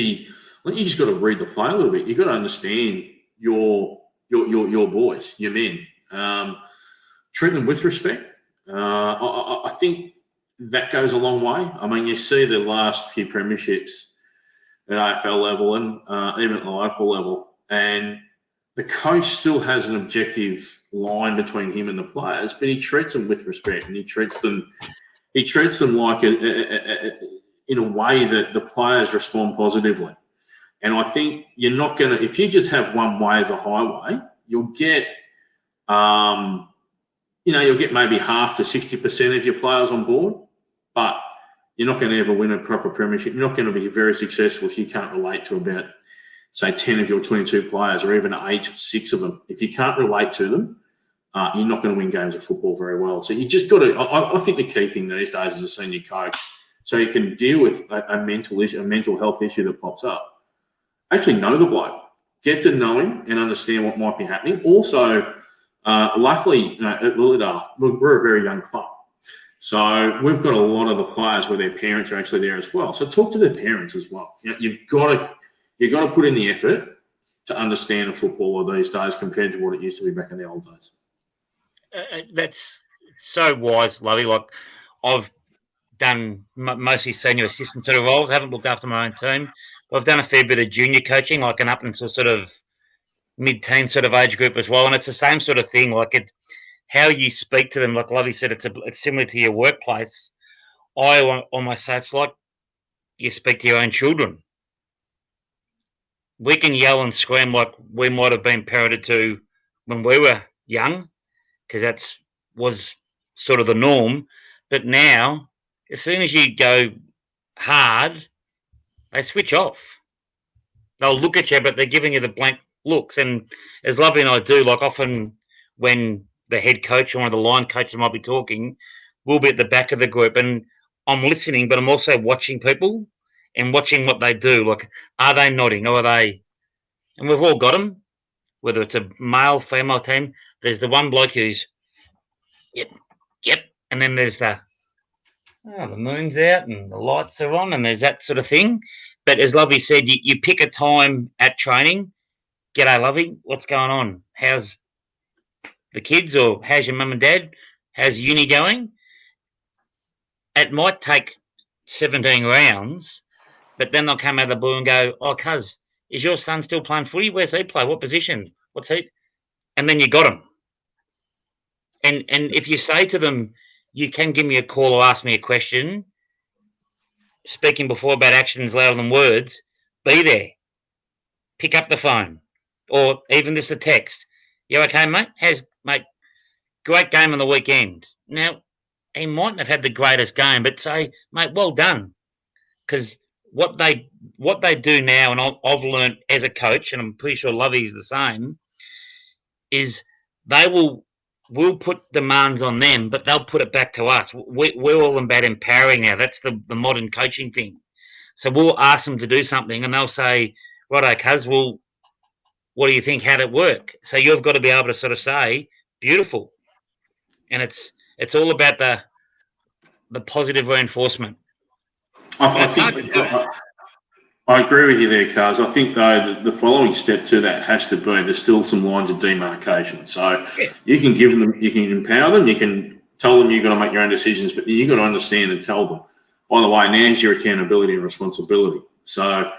got to read the play a little bit. You've got to understand your boys, your men. Treat them with respect. I think that goes a long way. I mean, you see the last few premierships at AFL level and even at the local level, and the coach still has an objective line between him and the players, but he treats them with respect, and he treats them like in a way that the players respond positively. And I think you're not going to, if you just have one way of the highway, you'll get, you'll get maybe half to 60% of your players on board, but you're not going to ever win a proper premiership. You're not going to be very successful if you can't relate to about, say, 10 of your 22 players, or even 6 of them. If you can't relate to them, you're not going to win games of football very well. So you just got to, I think the key thing these days as a senior coach, so you can deal with a mental health issue that pops up, actually know the bloke, get to know him and understand what might be happening. Also, luckily, at Lilydale, we're a very young club. So we've got a lot of the players where their parents are actually there as well. So talk to their parents as well. You've got to put in the effort to understand a footballer these days compared to what it used to be back in the old days. That's so wise, Lovey. Like, I've done mostly senior assistant sort of roles. I haven't looked after my own team. But I've done a fair bit of junior coaching, like an up until sort of mid-teen sort of age group as well, and it's the same sort of thing. Like how you speak to them. Like Lovey said, it's similar to your workplace. I almost say it's like you speak to your own children. We can yell and scream like we might have been parented to when we were young, because that was sort of the norm. But now, as soon as you go hard, they switch off. They'll look at you, but they're giving you the blank looks. And as Lovey and I do, like often when the head coach or one of the line coaches might be talking, we'll be at the back of the group, and I'm listening, but I'm also watching people and watching what they do. Like, are they nodding, or are they? And we've all got them, whether it's a male, female team. There's the one bloke who's, yep, and then there's the moon's out and the lights are on, and there's that sort of thing. But as Lovey said, you pick a time at training. G'day, Lovey. What's going on? How's the kids, or how's your mum and dad? How's uni going? It might take 17 rounds, but then they'll come out of the blue and go, oh, cuz, is your son still playing footy? Where's he play? What position? What's he? And then you got him. And if you say to them, you can give me a call or ask me a question, speaking before about actions louder than words, be there. Pick up the phone, or even just a text. You okay, mate? Mate, great game on the weekend. Now, he mightn't have had the greatest game, but say, mate, well done. Because what they do now, and I've learned as a coach, and I'm pretty sure Lovey's the same, is they will put demands on them, but they'll put it back to us. We're all about empowering now. That's the modern coaching thing. So we'll ask them to do something, and they'll say, righto, cuz, well, what do you think? How'd it work? So you've got to be able to sort of say, beautiful. And it's all about the positive reinforcement. I agree with you there, Cuz. I think, though, the following step to that has to be there's still some lines of demarcation. So you can give them, you can empower them, you can tell them you've got to make your own decisions, but you've got to understand and tell them, by the way, now's your accountability and responsibility. So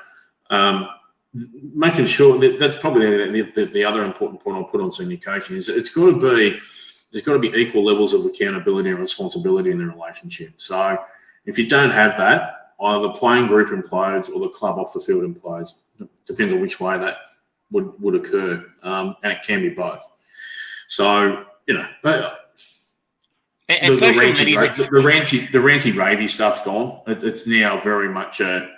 making sure that's probably the other important point I'll put on senior coaching is there's got to be equal levels of accountability and responsibility in the relationship. So if you don't have that, either the playing group implodes or the club off the field implodes. Depends on which way that would occur, and it can be both. So, the ranty ravey stuff's gone. It's now very much a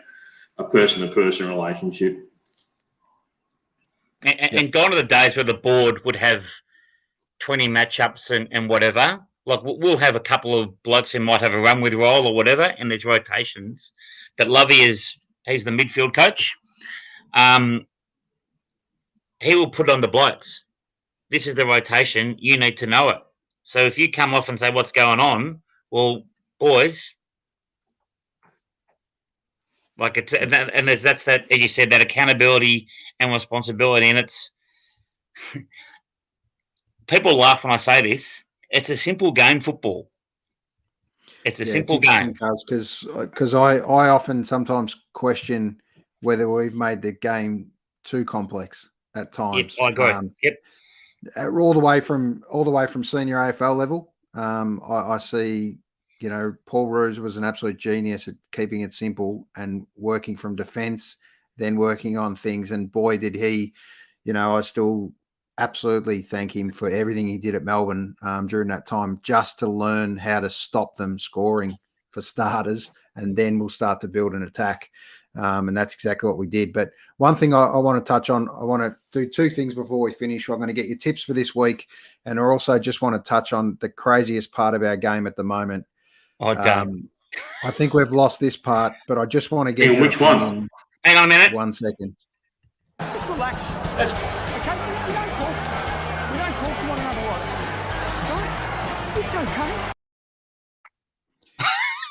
person-to-person relationship. And gone are the days where the board would have 20 matchups and whatever. Like, we'll have a couple of blokes who might have a run with role or whatever, and there's rotations. But Lovey he's the midfield coach. He will put on the blokes. This is the rotation. You need to know it. So if you come off and say, what's going on? Well, boys, like that's that, as you said, that accountability and responsibility. And it's people laugh when I say this. It's a simple game, football. It's a simple game. Because I often sometimes question whether we've made the game too complex at times. Yep, I agree. All the way from senior AFL level. I see, Paul Roos was an absolute genius at keeping it simple and working from defence, then working on things. And boy, did he, I still absolutely thank him for everything he did at Melbourne during that time, just to learn how to stop them scoring for starters, and then we'll start to build an attack. And that's exactly what we did. But one thing I want to touch on, I want to do two things before we finish. I'm going to get your tips for this week, and I also just want to touch on the craziest part of our game at the moment. I think we've lost this part, but I just want to get which one? Hang on a minute. 1 second. Just relax. Okay, we don't talk to one another like it's okay.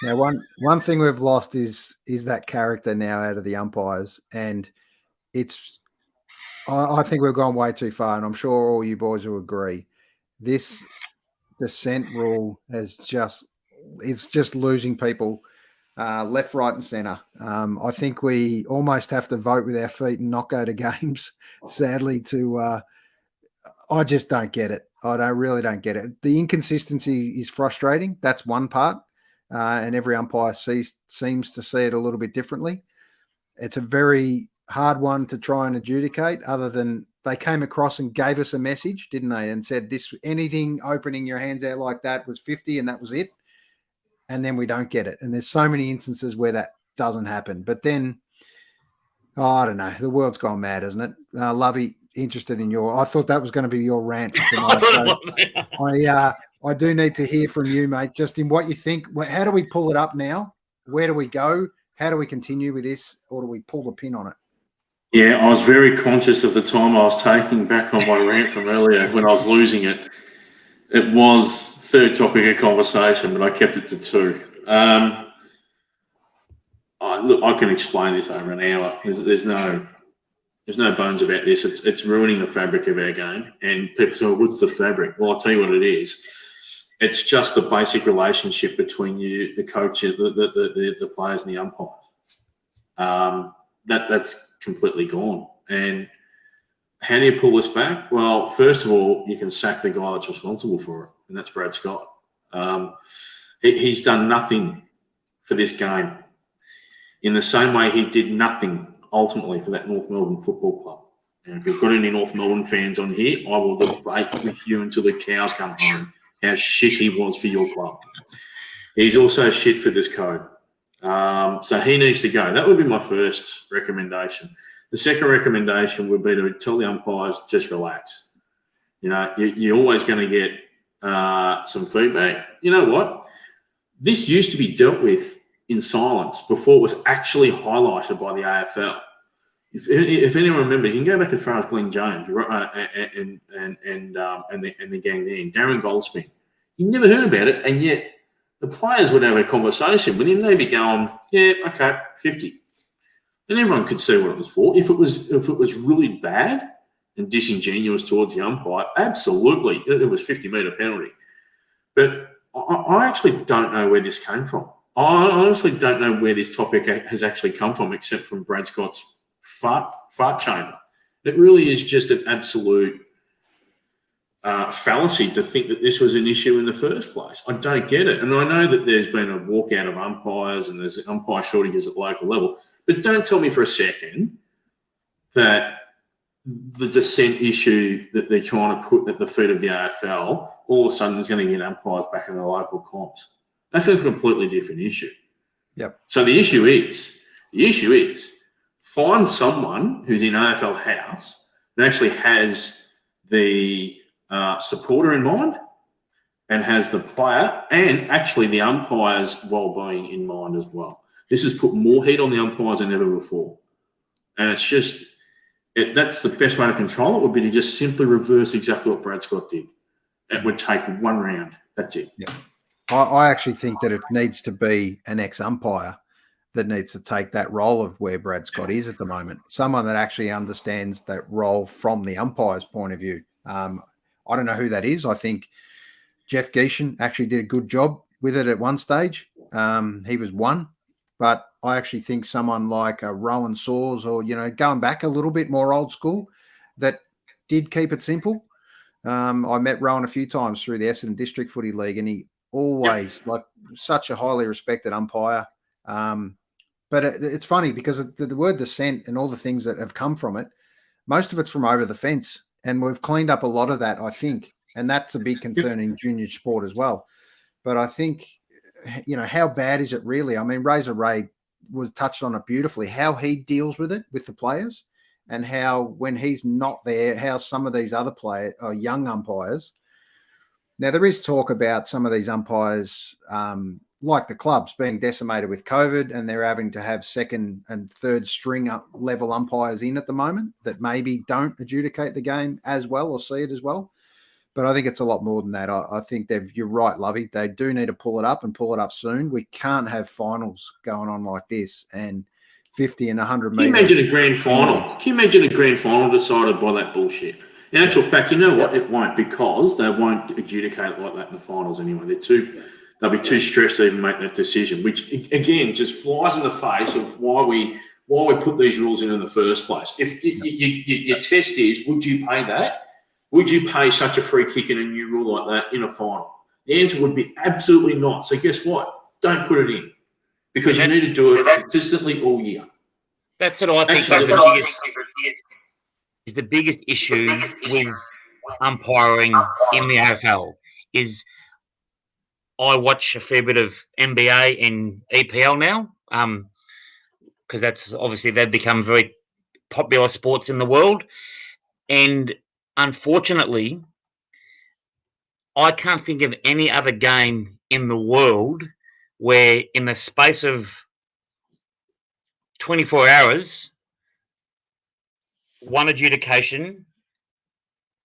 Now, one thing we've lost is that character now out of the umpires, and I think we've gone way too far, and I'm sure all you boys will agree. This dissent rule it's just losing people left, right, and centre. I think we almost have to vote with our feet and not go to games, sadly, I just don't get it. I really don't get it. The inconsistency is frustrating. That's one part. And every umpire seems to see it a little bit differently. It's a very hard one to try and adjudicate, other than they came across and gave us a message, didn't they? And said anything opening your hands out like that was 50 and that was it. And then we don't get it. And there's so many instances where that doesn't happen. But then, I don't know. The world's gone mad, isn't it? Lovey, interested in I thought that was going to be your rant for tonight. So I do need to hear from you, mate, just in what you think. How do we pull it up now? Where do we go? How do we continue with this? Or do we pull the pin on it? Yeah, I was very conscious of the time I was taking back on my rant from earlier when I was losing it. It was third topic of conversation, but I kept it to two. Look, I can explain this over an hour. There's no bones about this. It's ruining the fabric of our game. And people say, well, what's the fabric? Well, I'll tell you what it is. It's just the basic relationship between you, the coach, the players, and the umpires. That's completely gone. And how do you pull this back? Well, first of all, you can sack the guy that's responsible for it, and that's Brad Scott. He's done nothing for this game in the same way he did nothing ultimately for that North Melbourne Football Club. And if you've got any North Melbourne fans on here, I will debate with you until the cows come home how shit he was for your club. He's also shit for this code. So he needs to go. That would be my first recommendation. The second recommendation would be to tell the umpires, just relax. You know, you're always going to get some feedback. You know what? This used to be dealt with in silence before it was actually highlighted by the AFL. If anyone remembers, you can go back as far as Glenn Jones and the gang there, and Darren Goldsmith. You never heard about it, and yet the players would have a conversation with him. They'd be going, yeah, okay, 50. And everyone could see what it was for. If it was really bad and disingenuous towards the umpire, absolutely, it was 50-metre penalty. But I actually don't know where this came from. I honestly don't know where this topic has actually come from, except from Brad Scott's fart chamber. It really is just an absolute fallacy to think that this was an issue in the first place. I don't get it. And I know that there's been a walkout of umpires and there's umpire shortages at local level, but don't tell me for a second that the dissent issue that they're trying to put at the feet of the AFL all of a sudden is going to get umpires back in the local comps. That's a completely different issue. Yep. So the issue is find someone who's in AFL house that actually has the supporter in mind and has the player and actually the umpire's well-being in mind as well. This has put more heat on the umpires than ever before. And it's just, that's the best way to control it would be to just simply reverse exactly what Brad Scott did. It would take one round. That's it. Yeah. I actually think that it needs to be an ex-umpire that needs to take that role of where Brad Scott is at the moment. Someone that actually understands that role from the umpire's point of view. I don't know who that is. I think Jeff Geeshan actually did a good job with it at one stage. He was one. But I actually think someone like Rowan Saws or, going back a little bit more old school that did keep it simple. I met Rowan a few times through the Essendon District Footy League, and he always, such a highly respected umpire. But it's funny because the word dissent and all the things that have come from it, most of it's from over the fence. And we've cleaned up a lot of that, I think. And that's a big concern in junior sport as well. But I think, how bad is it really? I mean, Razor Ray was touched on it beautifully, how he deals with it with the players and how when he's not there, how some of these other players or young umpires. Now, there is talk about some of these umpires, like the clubs, being decimated with COVID, and they're having to have second and third string level umpires in at the moment that maybe don't adjudicate the game as well or see it as well. But I think it's a lot more than that. I think you're right, Lovey. They do need to pull it up and pull it up soon. We can't have finals going on like this and 50 and 100 metres. Can you imagine a grand final? Can you imagine a grand final decided by that bullshit? In actual fact, you know what? It won't, because they won't adjudicate it like that in the finals anyway. They'll be too stressed to even make that decision, which again just flies in the face of why we put these rules in the first place. If your test is, would you pay that? Would you pay such a free kick in a new rule like that in a final? The answer would be absolutely not. So guess what? Don't put it in, because you need to do it consistently all year. That's what I think is the biggest issue with umpiring in the AFL. Is I watch a fair bit of NBA and EPL now, because that's obviously they've become very popular sports in the world. And unfortunately, I can't think of any other game in the world where in the space of 24 hours, one adjudication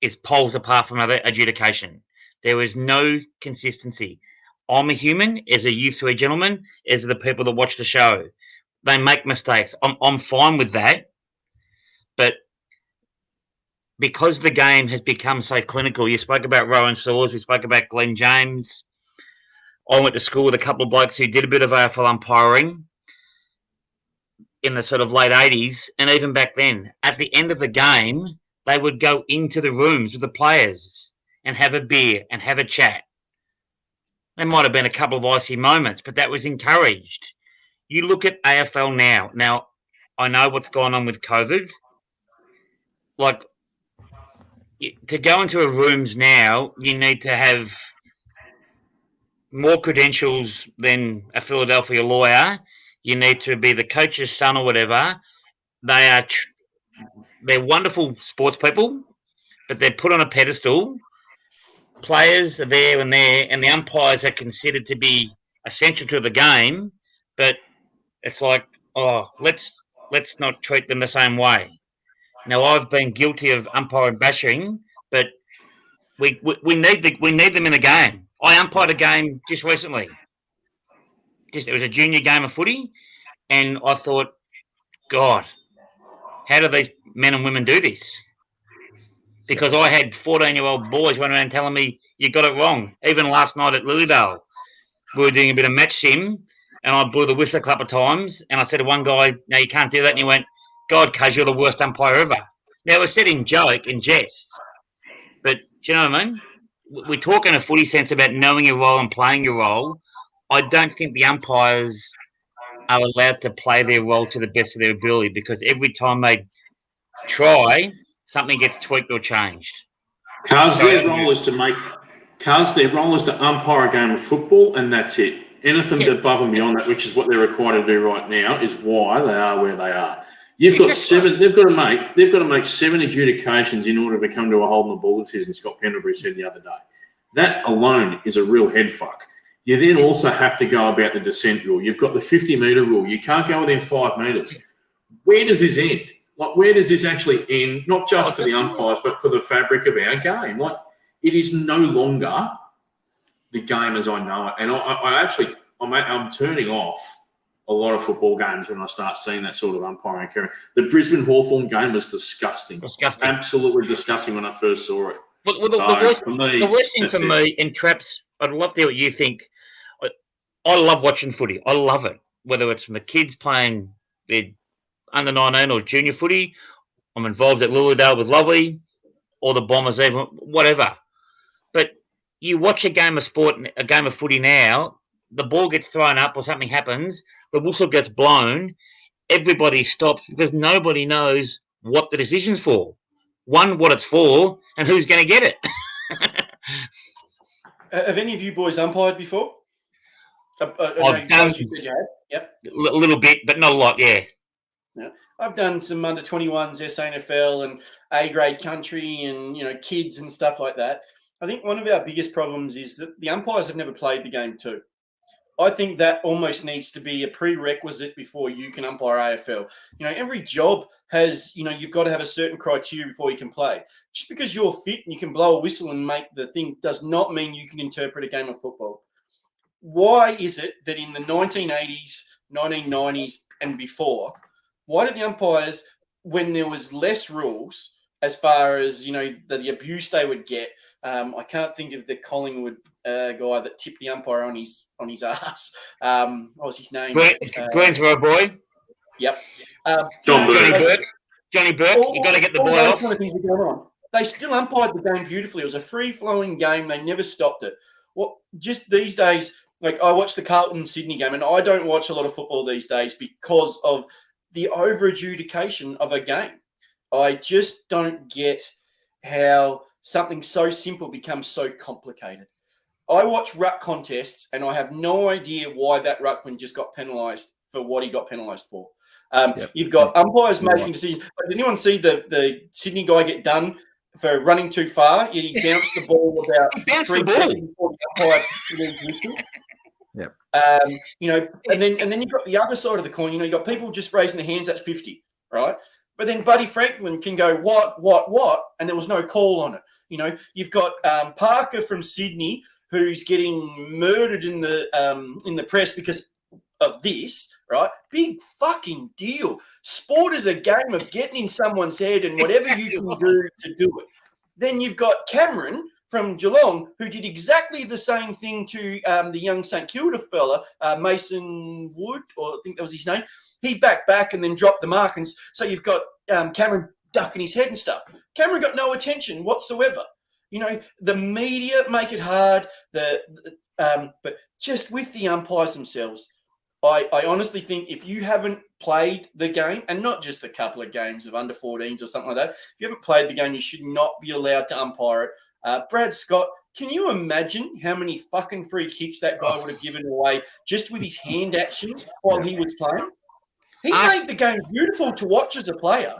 is poles apart from another adjudication. There is no consistency. I'm a human, as a U3 gentleman, as the people that watch the show. They make mistakes. I'm fine with that. But because the game has become so clinical, you spoke about Rowan Saws, we spoke about Glenn James. I went to school with a couple of blokes who did a bit of AFL umpiring in the sort of late 80s, and even back then, at the end of the game, they would go into the rooms with the players and have a beer and have a chat. There might have been a couple of icy moments, but that was encouraged. You look at AFL now. Now, I know what's going on with COVID. Like, to go into a rooms now, you need to have more credentials than a Philadelphia lawyer. You need to be the coach's son or whatever. They're wonderful sports people, but they're put on a pedestal. Players are there, and the umpires are considered to be essential to the game. But it's like, let's not treat them the same way. Now, I've been guilty of umpiring bashing, but we need them in the game. I umpired a game just recently. It was a junior game of footy, and I thought, God, how do these men and women do this? Because I had 14-year-old boys running around telling me, you got it wrong. Even last night at Lilydale, we were doing a bit of match sim, and I blew the whistle a couple of times, and I said to one guy, no, you can't do that. And he went, God, cuz you're the worst umpire ever. Now, it was said in joke, in jest, but do you know what I mean? We talk in a footy sense about knowing your role and playing your role. I don't think the umpires are allowed to play their role to the best of their ability, because every time they try, something gets tweaked or changed. Cuz their role is to umpire a game of football, and that's it. Anything above and beyond that, which is what they're required to do right now, is why they are where they are. You've got seven. They've got to make 7 adjudications in order to come to a holding the ball decision. Scott Pendlebury said the other day. That alone is a real head fuck. You then also have to go about the descent rule. You've got the 50-metre rule. You can't go within 5 metres. Where does this end? Like, where does this actually end? Not just for the umpires, but for the fabric of our game. Like, it is no longer the game as I know it. And I'm turning off a lot of football games when I start seeing that sort of umpiring occurring. The Brisbane Hawthorn game was disgusting. Absolutely disgusting when I first saw it. Well, the worst thing for me, and Traps, I'd love to hear what you think. I love watching footy. I love it. Whether it's from the kids playing their under 19 or junior footy, I'm involved at Lilydale with Lovey, or the Bombers, even whatever. But you watch a game of sport, a game of footy now, the ball gets thrown up or something happens, the whistle gets blown, everybody stops because nobody knows what the decision's for. One, what it's for, and who's going to get it. Have any of you boys umpired before? I've done Yep. a little bit, but not a lot, yeah. I've done some under 21s, SANFL and A-grade country and, kids and stuff like that. I think one of our biggest problems is that the umpires have never played the game too. I think that almost needs to be a prerequisite before you can umpire AFL. Every job has, you've got to have a certain criteria before you can play. Just because you're fit and you can blow a whistle and make the thing does not mean you can interpret a game of football. Why is it that in the 1980s, 1990s and before, why did the umpires, when there was less rules as far as, the abuse they would get, I can't think of the Collingwood guy that tipped the umpire on his ass. What was his name? Greensboro boy. Yep. Johnny Burke. Johnny Burke. You got to get the boy off. Kind of things are going on. They still umpired the game beautifully. It was a free-flowing game. They never stopped it. Just these days, like I watched the Carlton-Sydney game, and I don't watch a lot of football these days because of the over-adjudication of a game. I just don't get how something so simple becomes so complicated. I watch ruck contests, and I have no idea why that ruckman just got penalised for what he got penalised for. You've got umpires making decisions. Did anyone see the Sydney guy get done for running too far? Yet he bounced the ball about 3 seconds before the umpire whistle. Yep. And then you've got the other side of the coin. You've got people just raising their hands. That's 50, right? But then Buddy Franklin can go what, and there was no call on it. You've got Parker from Sydney who's getting murdered in the press because of this, right? Big fucking deal. Sport is a game of getting in someone's head and whatever you can do to do it. Then you've got Cameron from Geelong who did exactly the same thing to the young St Kilda fella, Mason Wood, or I think that was his name. He back and then dropped the mark. And so you've got Cameron ducking his head and stuff. Cameron got no attention whatsoever. The media make it hard, but just with the umpires themselves, I honestly think if you haven't played the game, and not just a couple of games of under 14s or something like that, if you haven't played the game, you should not be allowed to umpire it. Brad Scott, can you imagine how many fucking free kicks that guy would have given away just with his hand actions while he was playing? He made the game beautiful to watch as a player.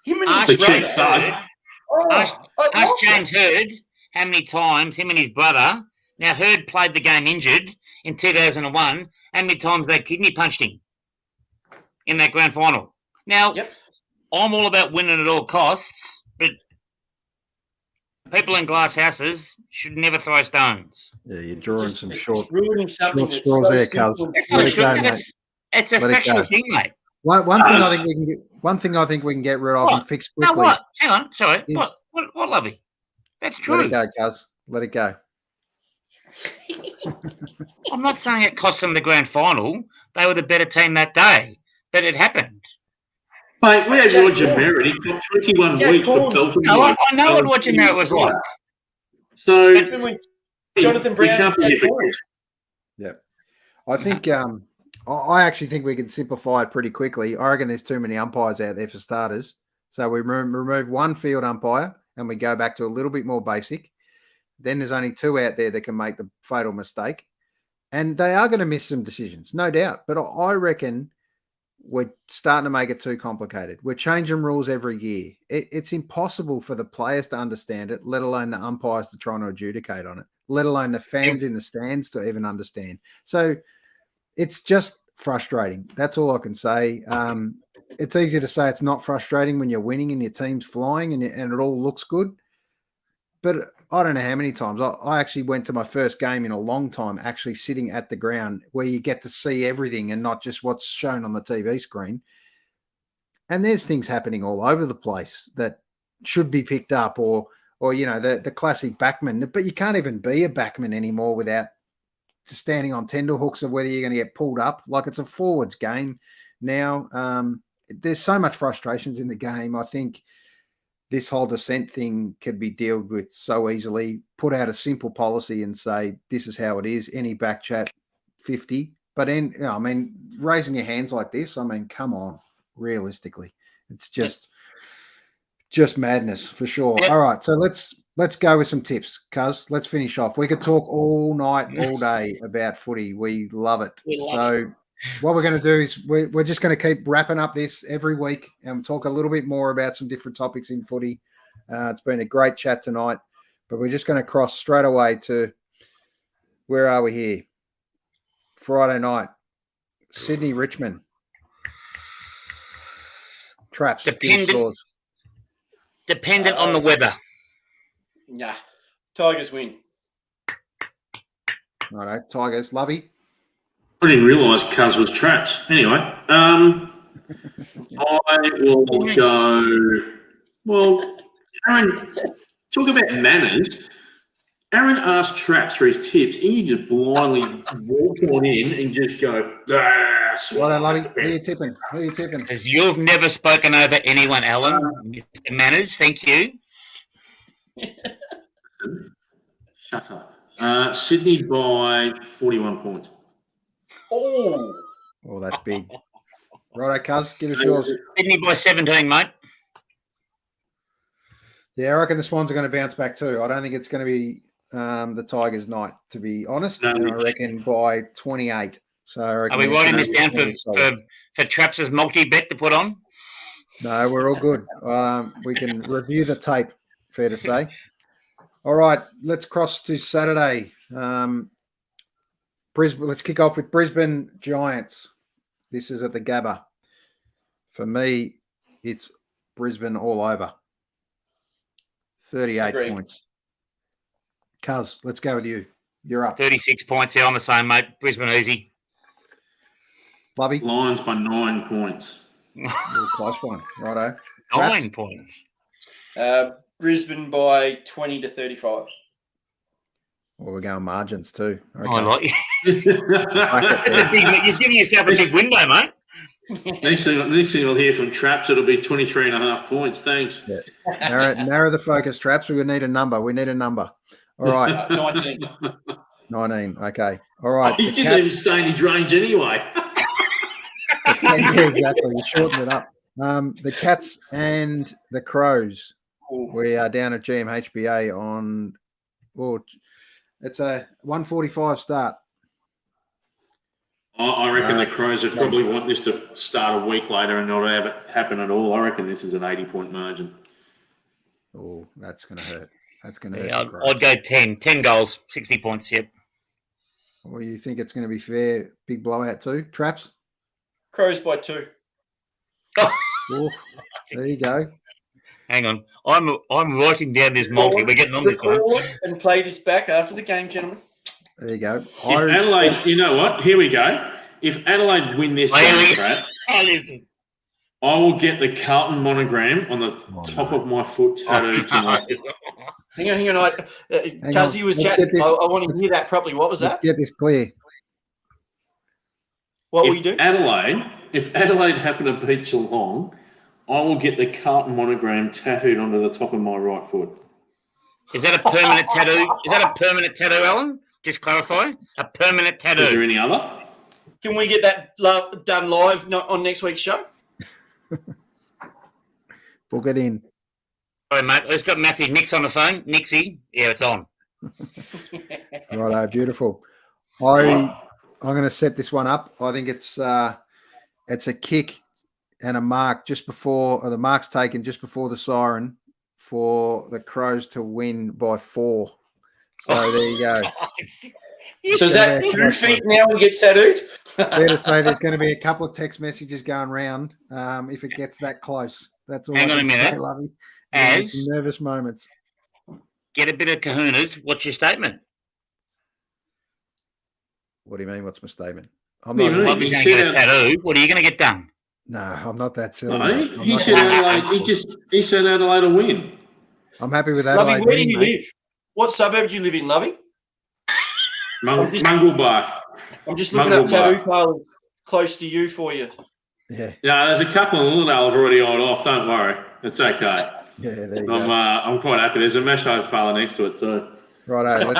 Him and his brother. Ask James Hurd how many times him and his brother. Now Hurd played the game injured in 2001. How many times they kidney punched him in that grand final? Now, I'm all about winning at all costs, but people in glass houses should never throw stones. Yeah, you're drawing some short ruining something that's straws so there, simple. cuz. It's a factual thing, mate. One thing I think we can get rid of and fix quickly. No, what? Hang on, sorry. What, Lovey? That's true. Let it go, cuz. Let it go. I'm not saying it cost them the grand final. They were the better team that day, but it happened. Mate, we had Roger Merritt. He got 21 weeks for Pelton. No, I know what Roger Merritt was like. So, Jonathan Brown. Yeah. I think I actually think we can simplify it pretty quickly. I reckon there's too many umpires out there for starters. So we remove one field umpire and we go back to a little bit more basic. Then there's only 2 out there that can make the fatal mistake. And they are going to miss some decisions, no doubt. But I reckon we're starting to make it too complicated. We're changing rules every year. It's impossible for the players to understand it, let alone the umpires to try and adjudicate on it, let alone the fans in the stands to even understand. So it's just frustrating. That's all I can say. It's easy to say it's not frustrating when you're winning and your team's flying and it all looks good. But I don't know how many times. I actually went to my first game in a long time, actually sitting at the ground where you get to see everything and not just what's shown on the TV screen. And there's things happening all over the place that should be picked up or the classic backman. But you can't even be a backman anymore without standing on tenterhooks of whether you're going to get pulled up. Like it's a forwards game now. There's so much frustrations in the game. I think this whole dissent thing could be dealt with so easily. Put out a simple policy and say, this is how it is. Any back chat, 50. But raising your hands like this, come on, realistically. It's just madness for sure. Yep. All right, so let's go with some tips, cuz. Let's finish off. We could talk all night, all day about footy. We love it. What we're going to do is we're just going to keep wrapping up this every week and talk a little bit more about some different topics in footy. It's been a great chat tonight, but we're just going to cross straight away to where are we here? Friday night, Sydney, Richmond. Traps. Dependent on the weather. Nah, Tigers win. All right, Tigers. Lovey. I didn't realise Cuz was trapped. Anyway, I will go. Well, Aaron, talk about manners. Aaron asked Traps for his tips, and you just blindly walk on in and just go, Right on, Lovey. Who are you tipping? Who are you tipping? Because you've never spoken over anyone, Alan. Mr. Manners, thank you. Shut up. Sydney by 41 points. Oh, That's big. Righto, Cuz, give us yours. Sydney by 17, mate. Yeah, I reckon the Swans are going to bounce back too. I don't think it's going to be the Tigers' night, to be honest. No, and I reckon by 28. So I reckon Are we it's writing gonna this be down really solid. for Traps' multi-bet to put on? No, we're all good. We can review the tape, fair to say. All right, let's cross to Saturday. Brisbane. Let's kick off with Brisbane Giants. This is at the Gabba. For me, it's Brisbane all over. 38 Agreed. points. Cuz, let's go with you. You're up. 36 points. Yeah, I'm the same, mate. Brisbane easy. Lovey. Lions by 9 points. Close one. Righto. 9 points. Brisbane by 20 to 35. Well, we're going margins too. Okay. I like you. You're giving yourself a big window, mate. Next thing you'll hear from Traps, it'll be 23.5 points. Thanks. Yeah. Narrow the focus, Traps. We need a number. All right. 19. 19. Okay. All right. You didn't even say his range anyway. Yeah, exactly. You shortened it up. The Cats and the Crows. We are down at GMHBA on. Well, it's a 1:45 start. I reckon the Crows would probably want this to start a week later and not have it happen at all. I reckon this is an 80-point margin. Oh, that's going to hurt. That's going to Yeah, hurt. the I'd go 10. 10 goals, 60 points, yep. Well, you think it's going to be fair? Big blowout too? Traps? Crows by 2. Oh, there you go. Hang on. I'm writing down this multi. We're getting on this one. And play this back after the game, gentlemen. There you go. If Adelaide, you know what? Here we go. If Adelaide win this game, Traps, I will get the Carlton monogram on the top of my foot tattooed tonight. Hang on. Cuzzy was chatting. I want to hear that properly. What was Let's that? get this clear. What will you do? If Adelaide happen to beat Geelong, I will get the Carlton monogram tattooed onto the top of my right foot. Is that a permanent tattoo? Alan? Just clarify. A permanent tattoo. Is there any other? Can we get that done live on next week's show? Book it in. Sorry, mate. Let's got Matthew Nix on the phone. Nixie. Yeah, it's on. Righto, beautiful. I'm going to set this one up. I think it's a kick and a mark just before, or the mark's taken just before the siren for the Crows to win by 4. So there you go. So is that 2 feet now he gets tattooed? Fair to say there's going to be a couple of text messages going round if it gets that close. That's all Hang I on can a minute. say, Lovey. As Some nervous moments. get a bit of kahunas. What's your statement? What do you mean? What's my statement? I'm What do you not. mean? Bobby's going to get a tattoo. What are you going to get done? No, I'm not that silly. No, mate. I'm he not said that- Adelaide. He said Adelaide will win. I'm happy with Adelaide. Lovey, where do winning, you mate. live? What suburb do you live in, Lovey? Munglebark. I'm just looking up tattoo Munglebark. parlors close to you for you. Yeah, Yeah, there's a couple of Lillardale I've already eyed off. Don't worry, it's okay. yeah, there you go. I'm quite happy. There's a Macho parlour next to it too. Righto,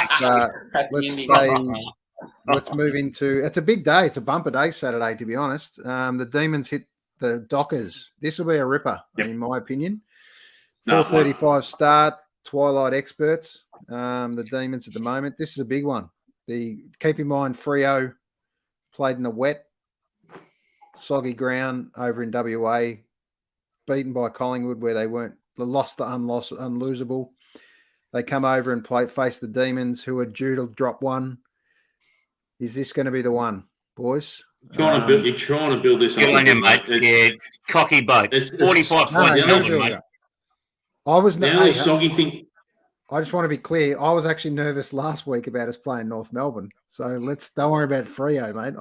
let's move into. It's a big day. It's a bumper day Saturday, to be honest. The Demons hit the Dockers. This will be a ripper, in my opinion. 4:35 start. Twilight experts. The Demons at the moment. This is a big one. Keep in mind, Freo played in the wet, soggy ground over in WA, beaten by Collingwood where they lost the unlosable. They come over and face the Demons, who are due to drop one. Is this going to be the one, boys? You're trying to build this Good on you, mate. Yeah, cocky boat. It's 45 No, points. no, Nothing, no, mate. I was The only soggy thing. I just want to be clear. I was actually nervous last week about us playing North Melbourne. So don't worry about Freo, mate.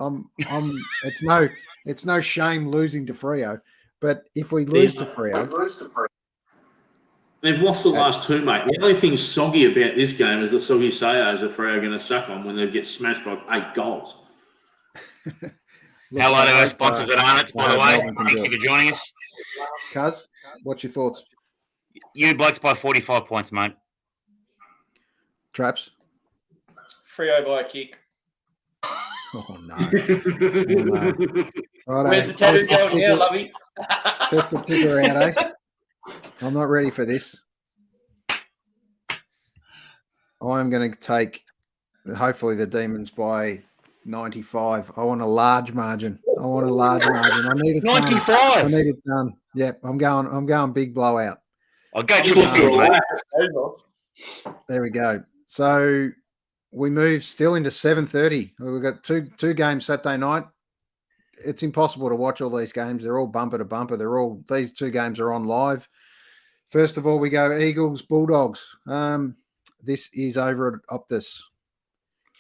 It's no shame losing to Freo, but if we lose to Freo, They've lost the last two, mate. The only thing soggy about this game is the soggy sayos are Freo going to suck on when they get smashed by 8 goals. Hello to our sponsors at Arnott's, by the way. Thank you for joining us. Cuz, what's your thoughts? You blokes by 45 points, mate. Traps? Freo by a kick. Oh, no. Oh, no. Righto. Where's the tattoo going now, Lovey? Test the ticker out, eh? I'm not ready for this. I'm going to take, hopefully, the Demons by 95. I want a large margin. I need it 95. done. I need it done. Yep, I'm going big blowout. I'll go to There we go. So we move still into 7:30. We've got two games Saturday night. It's impossible to watch all these games. They're all bumper to bumper. These two games are on live. First of all, we go Eagles, Bulldogs. This is over at Optus.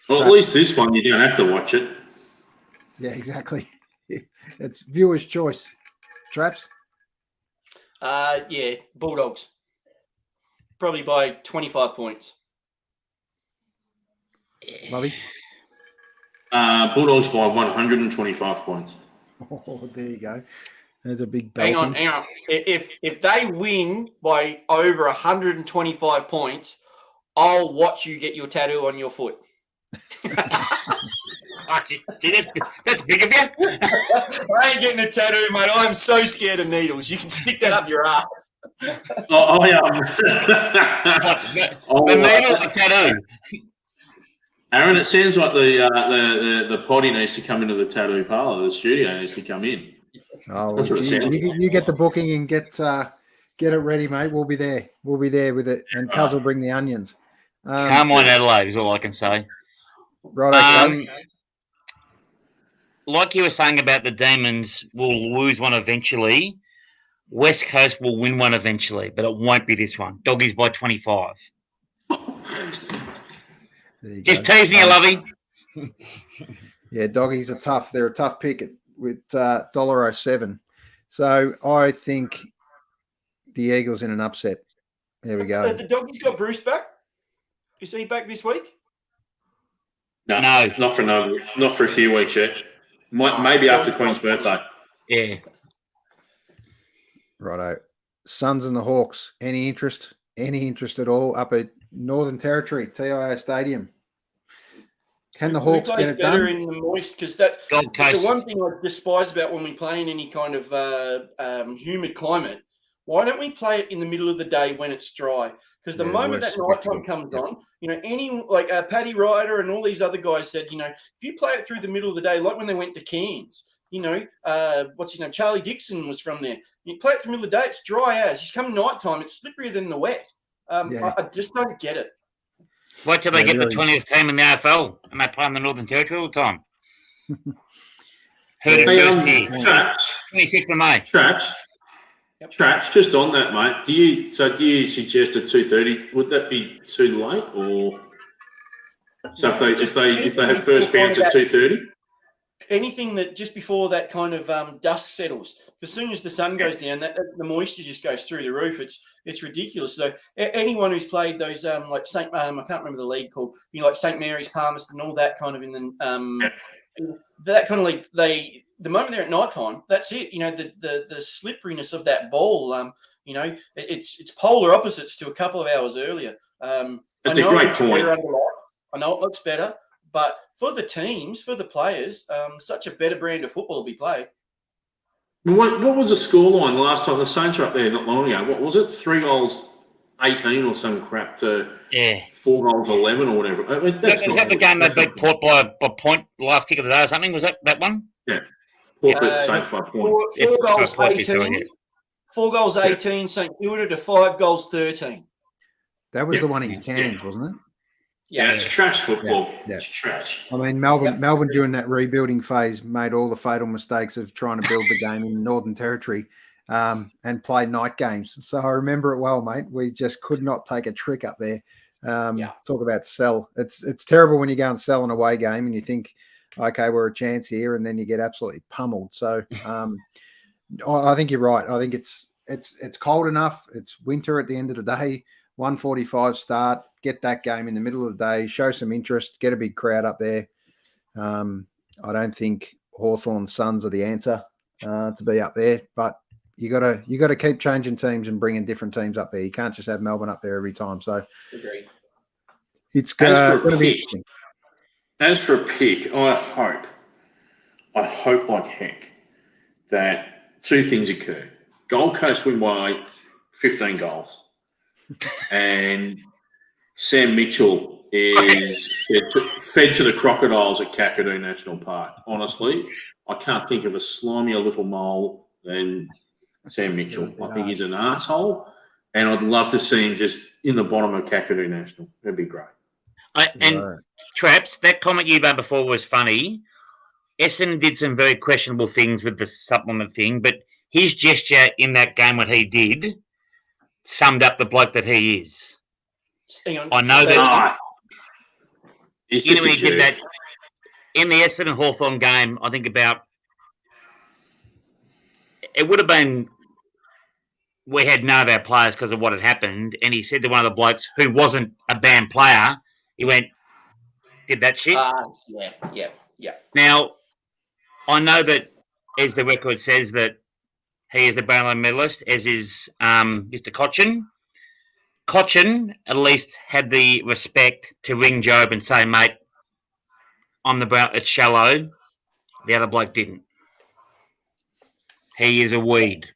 Well, at least this one, you don't have to watch it. Yeah, exactly. It's viewer's choice. Traps? Yeah, Bulldogs. Probably by 25 points. Lovey? Bulldogs by 125 points. Oh, there you go. There's a big Hang on. belting. If they win by over 125 points, I'll watch you get your tattoo on your foot. That's big of you. I ain't getting a tattoo, mate. I'm so scared of needles. You can stick that up your ass. Oh yeah. The needle or tattoo? Aaron, it sounds like the potty needs to come into the tattoo parlor. The studio needs to come in. Oh, That's what it sounds you get the booking and get it ready, mate. We'll be there. We'll be there with it. And Cuz will bring the onions. Come on, Adelaide, is all I can say. Right, like you were saying about the Demons will lose one eventually. West Coast will win one eventually, but it won't be this one. Doggies by 25. Just teasing you, Lovey. Yeah, Doggies are tough. They're a tough pick with $1.07. So I think the Eagles in an upset. There we go. The Doggies got Bruce back? Is he back this week? No, not for a few weeks yet. Maybe after Queen's birthday. Yeah. Righto. Suns and the Hawks. Any interest at all up at Northern Territory, TIO Stadium? Can the Hawks get it better done? in the moist? Because that's Gold Coast. the one thing I despise about when we play in any kind of humid climate. Why don't we play it in the middle of the day when it's dry? Because the moment that nighttime comes on, any like Paddy Ryder and all these other guys said, if you play it through the middle of the day, like when they went to Cairns, what's his name? Charlie Dixon was from there. You play it through the middle of the day, it's dry as. You come nighttime, it's slipperier than the wet. I just don't get it. Wait till they get the 20th team in the AFL and they play in the Northern Territory all the time. Heard it first here. Traps. 26th of May. Traps, just on that, mate. Do you suggest a 2:30? Would that be too late, or so if they have first bounce at 2:30? Anything that just before that kind of dust settles, as soon as the sun goes down, the moisture just goes through the roof. It's ridiculous. So anyone who's played those like St. I can't remember the league called, like St. Mary's, Palmerston, all that kind of in the that kind of league, the moment they're at night time, that's it. The slipperiness of that ball, it's polar opposites to a couple of hours earlier. That's a great point. I know it looks better, but for the teams, for the players, such a better brand of football will be played. What was the scoreline last time? The Saints were up there not long ago. What was it? 3 goals, 18 or some crap to 4 goals, 11 or whatever. I mean, Is that the game they beat Port by point last kick of the day or something? Was that one? Yeah. Port beat the Saints by point. 4 goals, 18. 4 goals, 18. St. Kilda to 5 goals, 13. That was the one in Cairns, wasn't it? Yeah, it's trash football. Yeah. It's trash. I mean, Melbourne during that rebuilding phase made all the fatal mistakes of trying to build the game in the Northern Territory and play night games. So I remember it well, mate. We just could not take a trick up there. Talk about sell. It's terrible when you go and sell an away game and you think, okay, we're a chance here, and then you get absolutely pummeled. So I think you're right. I think it's it's cold enough. It's winter at the end of the day. 1:45 start. Get that game in the middle of the day. Show some interest. Get a big crowd up there. I don't think Hawthorn Suns are the answer to be up there, but you got to keep changing teams and bringing different teams up there. You can't just have Melbourne up there every time. So Agreed. it's going to be interesting. As for a pick, I hope like heck that two things occur. Gold Coast win by 15 goals. And Sam Mitchell is fed to the crocodiles at Kakadu National Park. Honestly, I can't think of a slimier little mole than Sam Mitchell. I think he's an asshole, and I'd love to see him just in the bottom of Kakadu National. That'd be great. Traps, that comment you made before was funny. Essendon did some very questionable things with the supplement thing, but his gesture in that game, what he did, summed up the bloke that he is. Hang on. I know that. He's You just know, a he did jerk. that in the Essendon Hawthorn game. I think about it would have been we had none of our players because of what had happened, and he said to one of the blokes who wasn't a banned player, he went, "Did that shit." Yeah. Now, I know that, as the record says, that he is the Brownlow medalist, as is Mr. Cochin. Cochin at least had the respect to ring Job and say, "Mate, I'm the Brown. It's shallow." The other bloke didn't. He is a weed.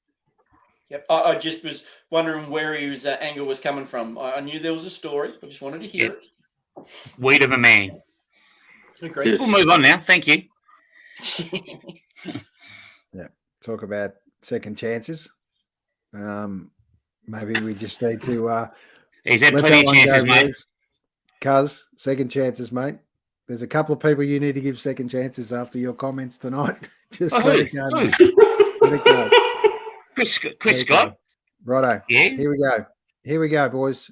Yep. I just was wondering where his angle was coming from. I knew there was a story. I just wanted to hear it. Weed of a man. Agreed. We'll move on now. Thank you. Yeah. Talk about second chances. Maybe we just need to He's had let plenty that of one chances, go, mate. boys. Cuz, second chances, mate. There's a couple of people you need to give second chances after your comments tonight. Just let it go. Mate. Let it go. Chris Scott. Righto. Yeah. Here we go, boys.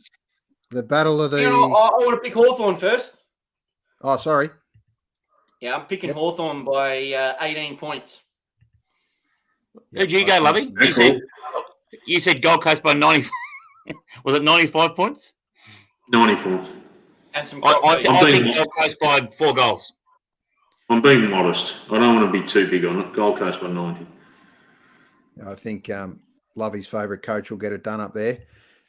The battle of the. I want to pick Hawthorn first. Oh, sorry. Yeah, I'm picking Hawthorn by 18 points. Who'd you go, Lovey? You said Gold Coast by 90. Was it 95 points? 90 points. And some I think Gold Coast by 4 goals. I'm being modest. I don't want to be too big on it. Gold Coast by 90. I think Lovey's favourite coach will get it done up there.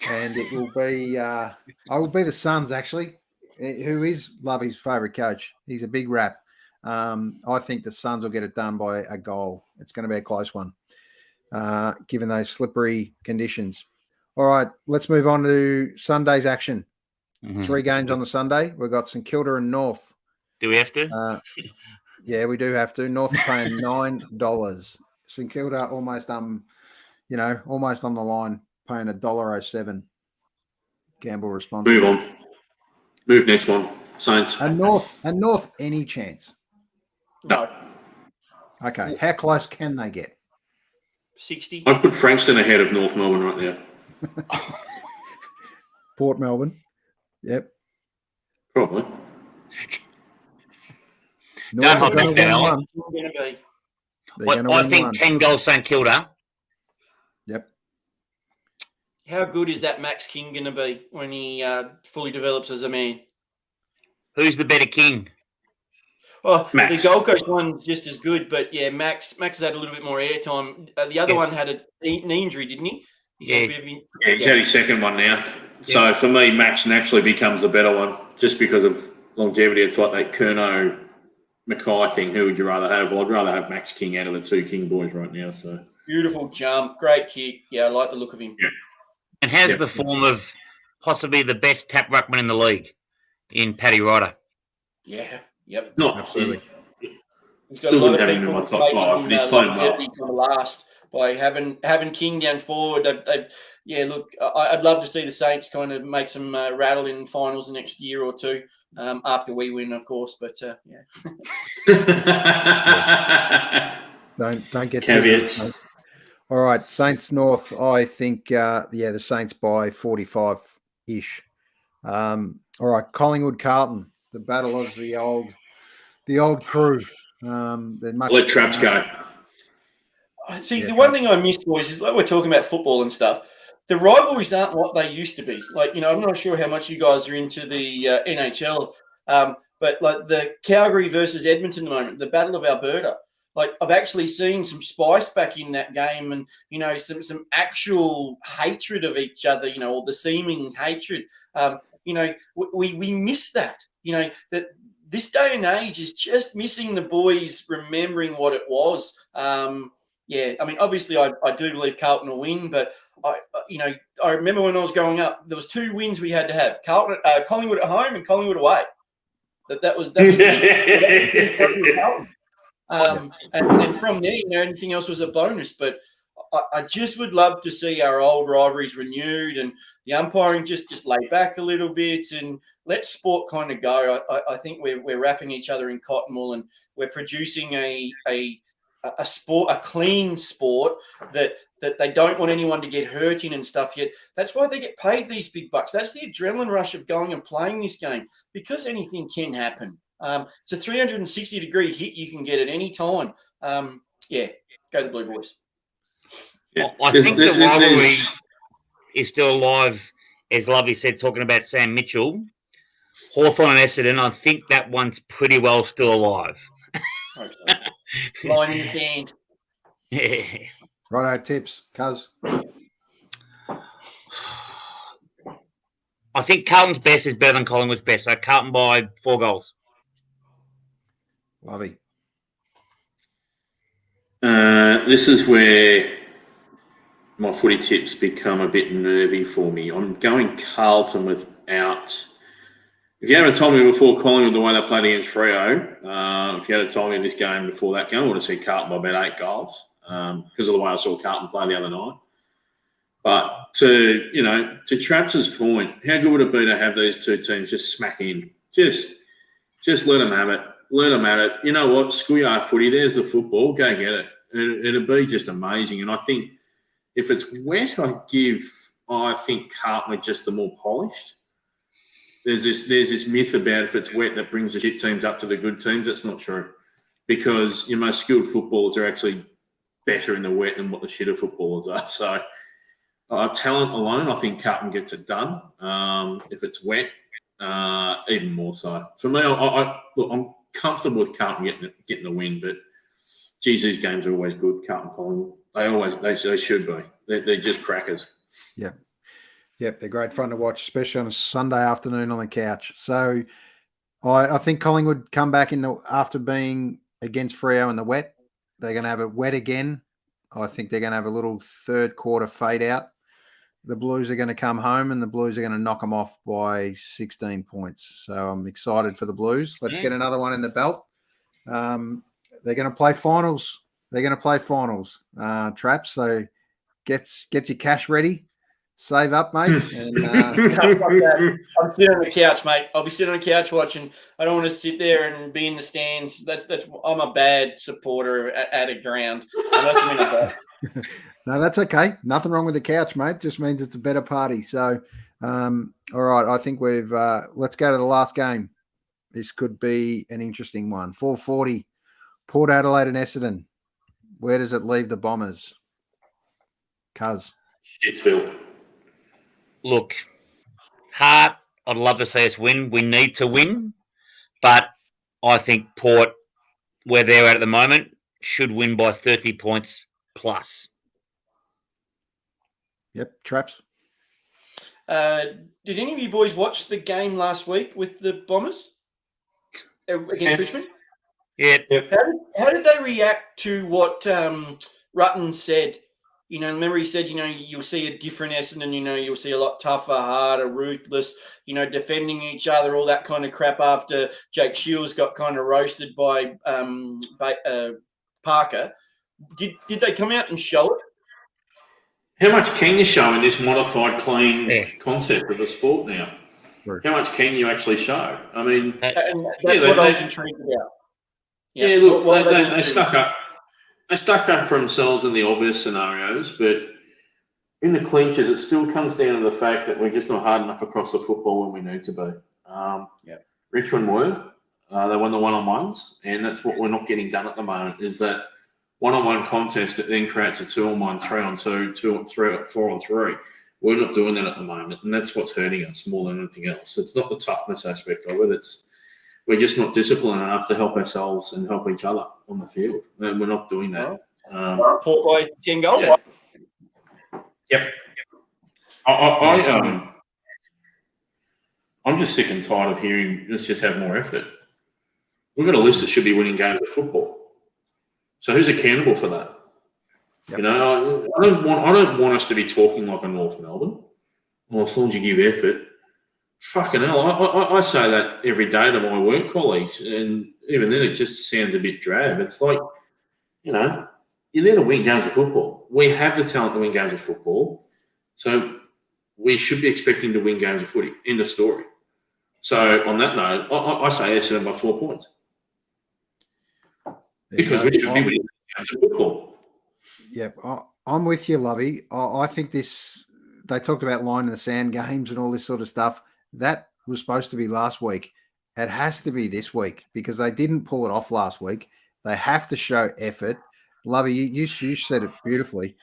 And it will be I will be the Suns, actually, who is Lovey's favourite coach. He's a big rap. I think the Suns will get it done by a goal. It's going to be a close one, given those slippery conditions. All right, let's move on to Sunday's action. 3 games on the Sunday. We've got St Kilda and North. Do we have to? Yeah, we do have to. North are paying $9. St Kilda almost on the line, paying $1.07. Gamble responsibly. Move on. Move next one. Saints. And North, any chance? No. Okay, how close can they get? 60. I'd put Frankston ahead of North Melbourne right now. Port Melbourne. Yep. Probably. Don't hold back that, Alan. I think 10 goals St Kilda. Yep. How good is that Max King going to be when he fully develops as a man? Who's the better king? Well, Max. the Gold Coast one's just as good, but yeah, Max has had a little bit more airtime. The other one had a knee injury, didn't he? Had He's had his second one now. So for me, Max naturally becomes the better one just because of longevity. It's like that Curnow Mackay thing. Who would you rather have? Well, I'd rather have Max King out of the 2 King boys right now. So Beautiful jump, great kick. Yeah, I like the look of him. Yeah. And has the form of possibly the best tap ruckman in the league in Paddy Ryder. Yeah, yep. not Absolutely. He's got Still a lot wouldn't of have him in people my top 5, but he's playing well. longevity from the last by having King down forward. I'd love to see the Saints kind of make some rattle in finals the next year or two after we win, of course. But Don't get caveats. All right, Saints North. I think the Saints by 45-ish. All right, Collingwood Carlton. The battle of the old crew. Let Traps go. See, Yeah, the one thing I miss, boys, is like we're talking about football and stuff. The rivalries aren't what they used to be. Like, I'm not sure how much you guys are into the NHL, but like the Calgary versus Edmonton at the moment, the Battle of Alberta. Like, I've actually seen some spice back in that game, and some actual hatred of each other. Or the seeming hatred. We miss that. That this day and age is just missing the boys remembering what it was. Obviously, I do believe Carlton will win, but I remember when I was growing up, there was 2 wins we had to have: Collingwood at home and Collingwood away. That was it. And from there, anything else was a bonus. But I just would love to see our old rivalries renewed, and the umpiring just lay back a little bit and let sport kind of go. I think we're wrapping each other in cotton wool, and we're producing a sport, a clean sport that they don't want anyone to get hurt in and stuff yet. That's why they get paid these big bucks. That's the adrenaline rush of going and playing this game, because anything can happen. It's a 360-degree hit you can get at any time. Go the Blue Boys. Yeah. I think the rivalry is still alive, as Lovey said, talking about Sam Mitchell. Hawthorn and Essendon, I think that one's pretty well still alive. Okay. Line in the sand. Yeah. Righto, tips, Cuz. I think Carlton's best is better than Collingwood's best, so Carlton by 4 goals. Lovey. This is where my footy tips become a bit nervy for me. I'm going Carlton without. If you had told me before Collingwood the way they played against Freo, if you had told me this game before that game, I would have said Carlton by about 8 goals because of the way I saw Carlton play the other night. But to Trapps's point, how good would it be to have these 2 teams just smack in? Just let them have it. Let them at it. You know what? Schoolyard footy, there's the football. Go get it. It'll be just amazing. And I think if it's wet, I think Carlton are just the more polished. There's this myth about if it's wet that brings the shit teams up to the good teams. That's not true, because your most skilled footballers are actually better in the wet than what the shitter footballers are. So talent alone, I think Carlton gets it done. If it's wet, even more so. For me, I'm comfortable with Carlton getting the win, but geez, these games are always good. Carlton, Collingwood, they should be. They're just crackers. Yeah. Yep, they're great fun to watch, especially on a Sunday afternoon on the couch. So I think Collingwood come back after being against Freo in the wet. They're going to have it wet again. I think they're going to have a little third quarter fade out. The Blues are going to come home, and the Blues are going to knock them off by 16 points. So I'm excited for the Blues. Let's get another one in the belt. They're going to play finals. Traps. So get your cash ready. Save up, mate. And, I'm sitting on the couch, mate. I'll be sitting on the couch watching. I don't want to sit there and be in the stands. I'm a bad supporter at a ground. Unless I'm in a bed. No, that's okay. Nothing wrong with the couch, mate. Just means it's a better party. So, all right. I think we've let's go to the last game. This could be an interesting one. 4:40, Port Adelaide and Essendon. Where does it leave the Bombers? Cuz. Shitsville. Look, Hart, I'd love to see us win. We need to win. But I think Port, where they're at the moment, should win by 30 points plus. Yep, Traps. Did any of you boys watch the game last week with the Bombers against Richmond? Yeah. How did they react to what Rutten said? Remember he said, you'll see a different Essendon, you'll see a lot tougher, harder, ruthless, defending each other, all that kind of crap after Jake Shields got kind of roasted by Parker. Did they come out and show it? How much can you show in this modified clean concept of the sport now? Sure. How much can you actually show? I mean, and that's what I was intrigued about. Yeah, look, they stuck up. They stuck up for themselves in the obvious scenarios, but in the clinches, it still comes down to the fact that we're just not hard enough across the football when we need to be. Richmond were. They won the one-on-ones, and that's what we're not getting done at the moment, is that one-on-one contest that then creates a 2-on-1, 3-on-2, 2-on-3, 4-on-3. We're not doing that at the moment, and that's what's hurting us more than anything else. It's not the toughness aspect of it. We're just not disciplined enough to help ourselves and help each other on the field, and we're not doing that. Port by 10 goals. Yeah. Yep. I'm just sick and tired of hearing let's just have more effort. We've got a list that should be winning games of football. So who's accountable for that? Yep. You know, I don't want us to be talking like a North Melbourne. Well, as long as you give effort, fucking hell, I say that every day to my work colleagues, and even then it just sounds a bit drab. It's like, you know, you're there to win games of football. We have the talent to win games of football, so we should be expecting to win games of footy. End of story. So on that note, I say Essendon by 4 points. Because we should be winning games of football. Yep, I'm with you, Lovey. I think they talked about line in the sand games and all this sort of stuff. That was supposed to be last week. It has to be this week because they didn't pull it off last week. They have to show effort. Lovey, you said it beautifully.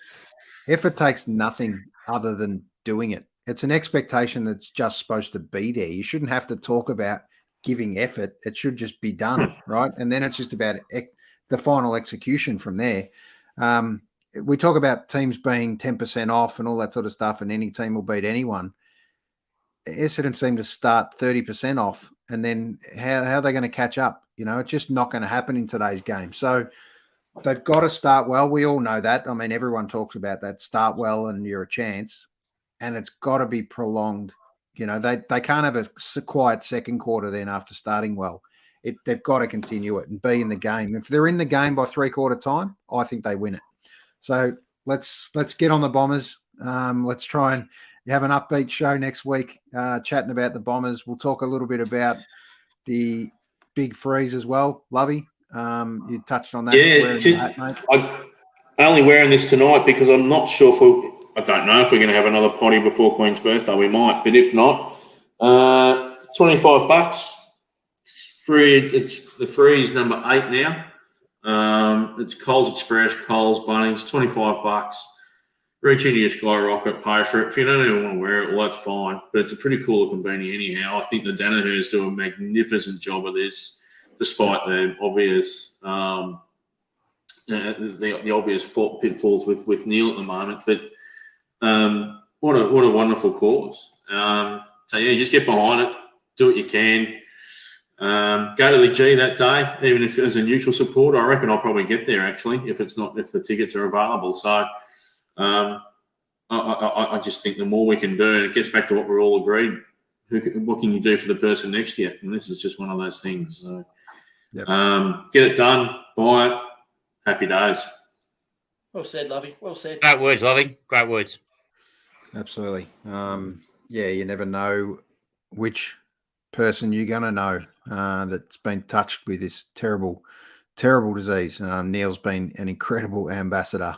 Effort takes nothing other than doing it. It's an expectation that's just supposed to be there. You shouldn't have to talk about giving effort. It should just be done, right? And then it's just about the final execution from there. We talk about teams being 10% off and all that sort of stuff, and any team will beat anyone. Essendon seem to start 30% off, and then how are they going to catch up? You know, it's just not going to happen in today's game. So they've got to start well. We all know that. I mean, everyone talks about that. Start well and you're a chance. And it's got to be prolonged. You know, they can't have a quiet second quarter then after starting well. They've got to continue it and be in the game. If they're in the game by 3/4 time, I think they win it. So let's get on the Bombers. Let's try and have an upbeat show next week, chatting about the Bombers. We'll talk a little bit about the big freeze as well. Lovey, you touched on that. Yeah, I'm only wearing this tonight because I'm not sure I don't know if we're going to have another potty before Queen's birthday. We might, but if not, $25. It's free. It's the free is number 8 now. It's Coles Express, Coles, Bunnings, $25. Reach into your Skyrocket, pay for it. If you don't even want to wear it, well, that's fine. But it's a pretty cool looking beanie anyhow. I think the Danaher's do a magnificent job of this, despite the obvious the obvious pitfalls with Neil at the moment. But what a wonderful cause. So yeah, just get behind it, do what you can. Go to the G that day, even if as a neutral supporter. I reckon I'll probably get there actually if the tickets are available. So I just think the more we can do, and it gets back to what we're all agreed. What can you do for the person next to you? And this is just one of those things. So yep. Get it done, buy it. Happy days. Well said, Lovey. Well said. Great words, Lovey. Great words. Absolutely. Yeah, you never know which person you're going to know that's been touched with this terrible, terrible disease. Neil's been an incredible ambassador.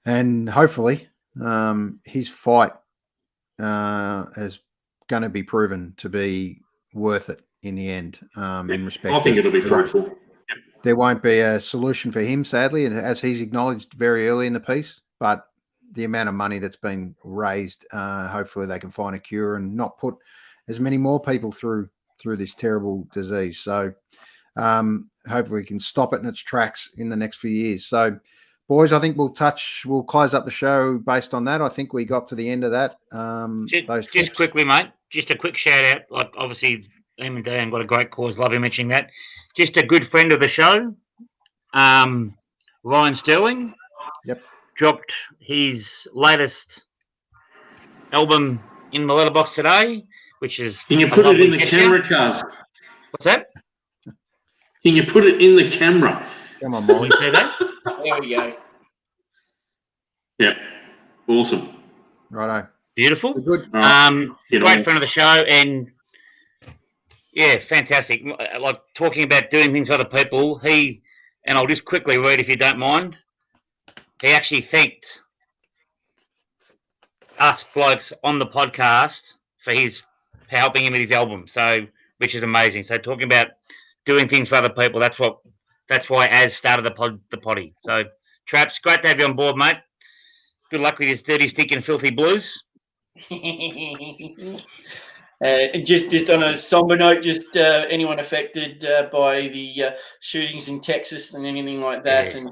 And hopefully his fight is going to be proven to be worth it in the end in respect. I think it'll be fruitful. There won't be a solution for him, sadly, as he's acknowledged very early in the piece, but the amount of money that's been raised, hopefully they can find a cure and not put as many more people through this terrible disease. So hopefully we can stop it in its tracks in the next few years. So, boys, I think we'll close up the show based on that. I think we got to the end of that. Just quickly, mate, just a quick shout out. Like, obviously, Eamon and Dan got a great cause. Love you mentioning that. Just a good friend of the show, Ryan Sterling. Yep. Dropped his latest album in my letterbox today, which is. Can you put it in the camera, Cuz? What's that? Can you put it in the camera? Come on, Molly. You see that? There we go. Yep. Awesome. Righto. Beautiful. Good. Great friend of the show, and yeah, fantastic. Like talking about doing things for other people. And I'll just quickly read if you don't mind. He actually thanked us blokes on the podcast for helping him with his album. So, which is amazing. So talking about doing things for other people, that's what That's why Az started the potty. So, Traps, great to have you on board, mate. Good luck with your dirty, stinking, filthy blues. Just on a somber note, just anyone affected by the shootings in Texas and anything like that. Yeah.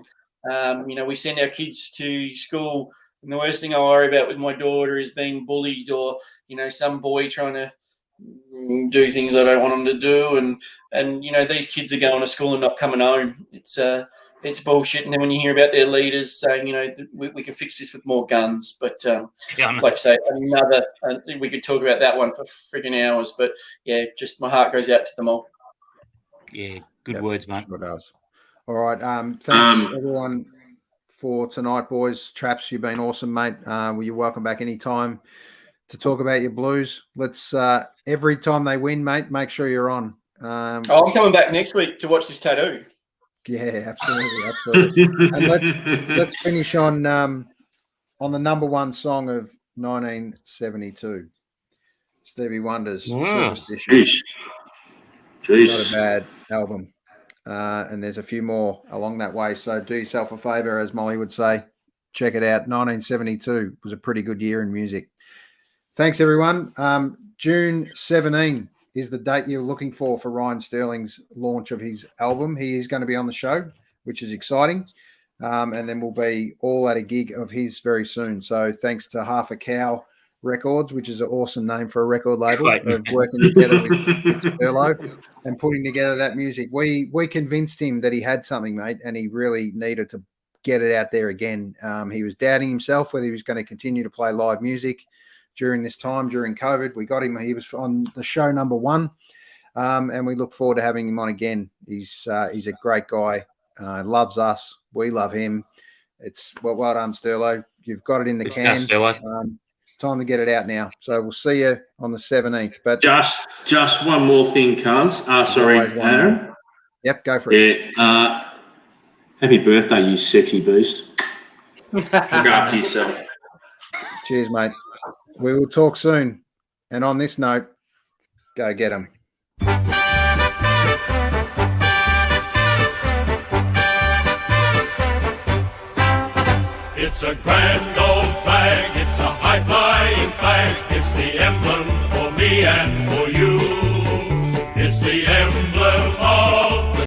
And, we send our kids to school. And the worst thing I worry about with my daughter is being bullied or, some boy trying to do things I don't want them to do. And these kids are going to school and not coming home. It's bullshit. And then when you hear about their leaders saying, we can fix this with more guns. But like I say, we could talk about that one for frigging hours. But, yeah, just my heart goes out to them all. Yeah, good words, mate. It does. All right. Thanks, everyone, for tonight, boys. Traps, you've been awesome, mate. You're welcome back anytime to talk about your Blues. Let's every time they win, mate, make sure you're on. I'm coming back next week to watch this tattoo. Yeah, absolutely. And let's finish on the number one song of 1972, Stevie Wonder's Superstition. Jeez. Not a bad album. And there's a few more along that way. So do yourself a favour, as Molly would say. Check it out. 1972 was a pretty good year in music. Thanks, everyone. June 17 is the date you're looking for Ryan Sterling's launch of his album. He is going to be on the show, which is exciting. And then we'll be all at a gig of his very soon. So thanks to Half a Cow Records, which is an awesome name for a record label, of working together with Sterlo and putting together that music. We convinced him that he had something, mate, and he really needed to get it out there again. He was doubting himself whether he was going to continue to play live music during this time, during COVID. We got him. He was on the show number 1, and we look forward to having him on again. He's a great guy, loves us. We love him. It's well done, Sterlo. You've got it in the can. Time to get it out now. So we'll see you on the 17th. But just one more thing, Cuz. Sorry, Aaron. Yep, go for it. Yeah. Happy birthday, you sexy beast. Look after yourself. Cheers, mate. We will talk soon. And on this note, go get 'em. It's a grand old flag, it's a high-flying flag, it's the emblem for me and for you.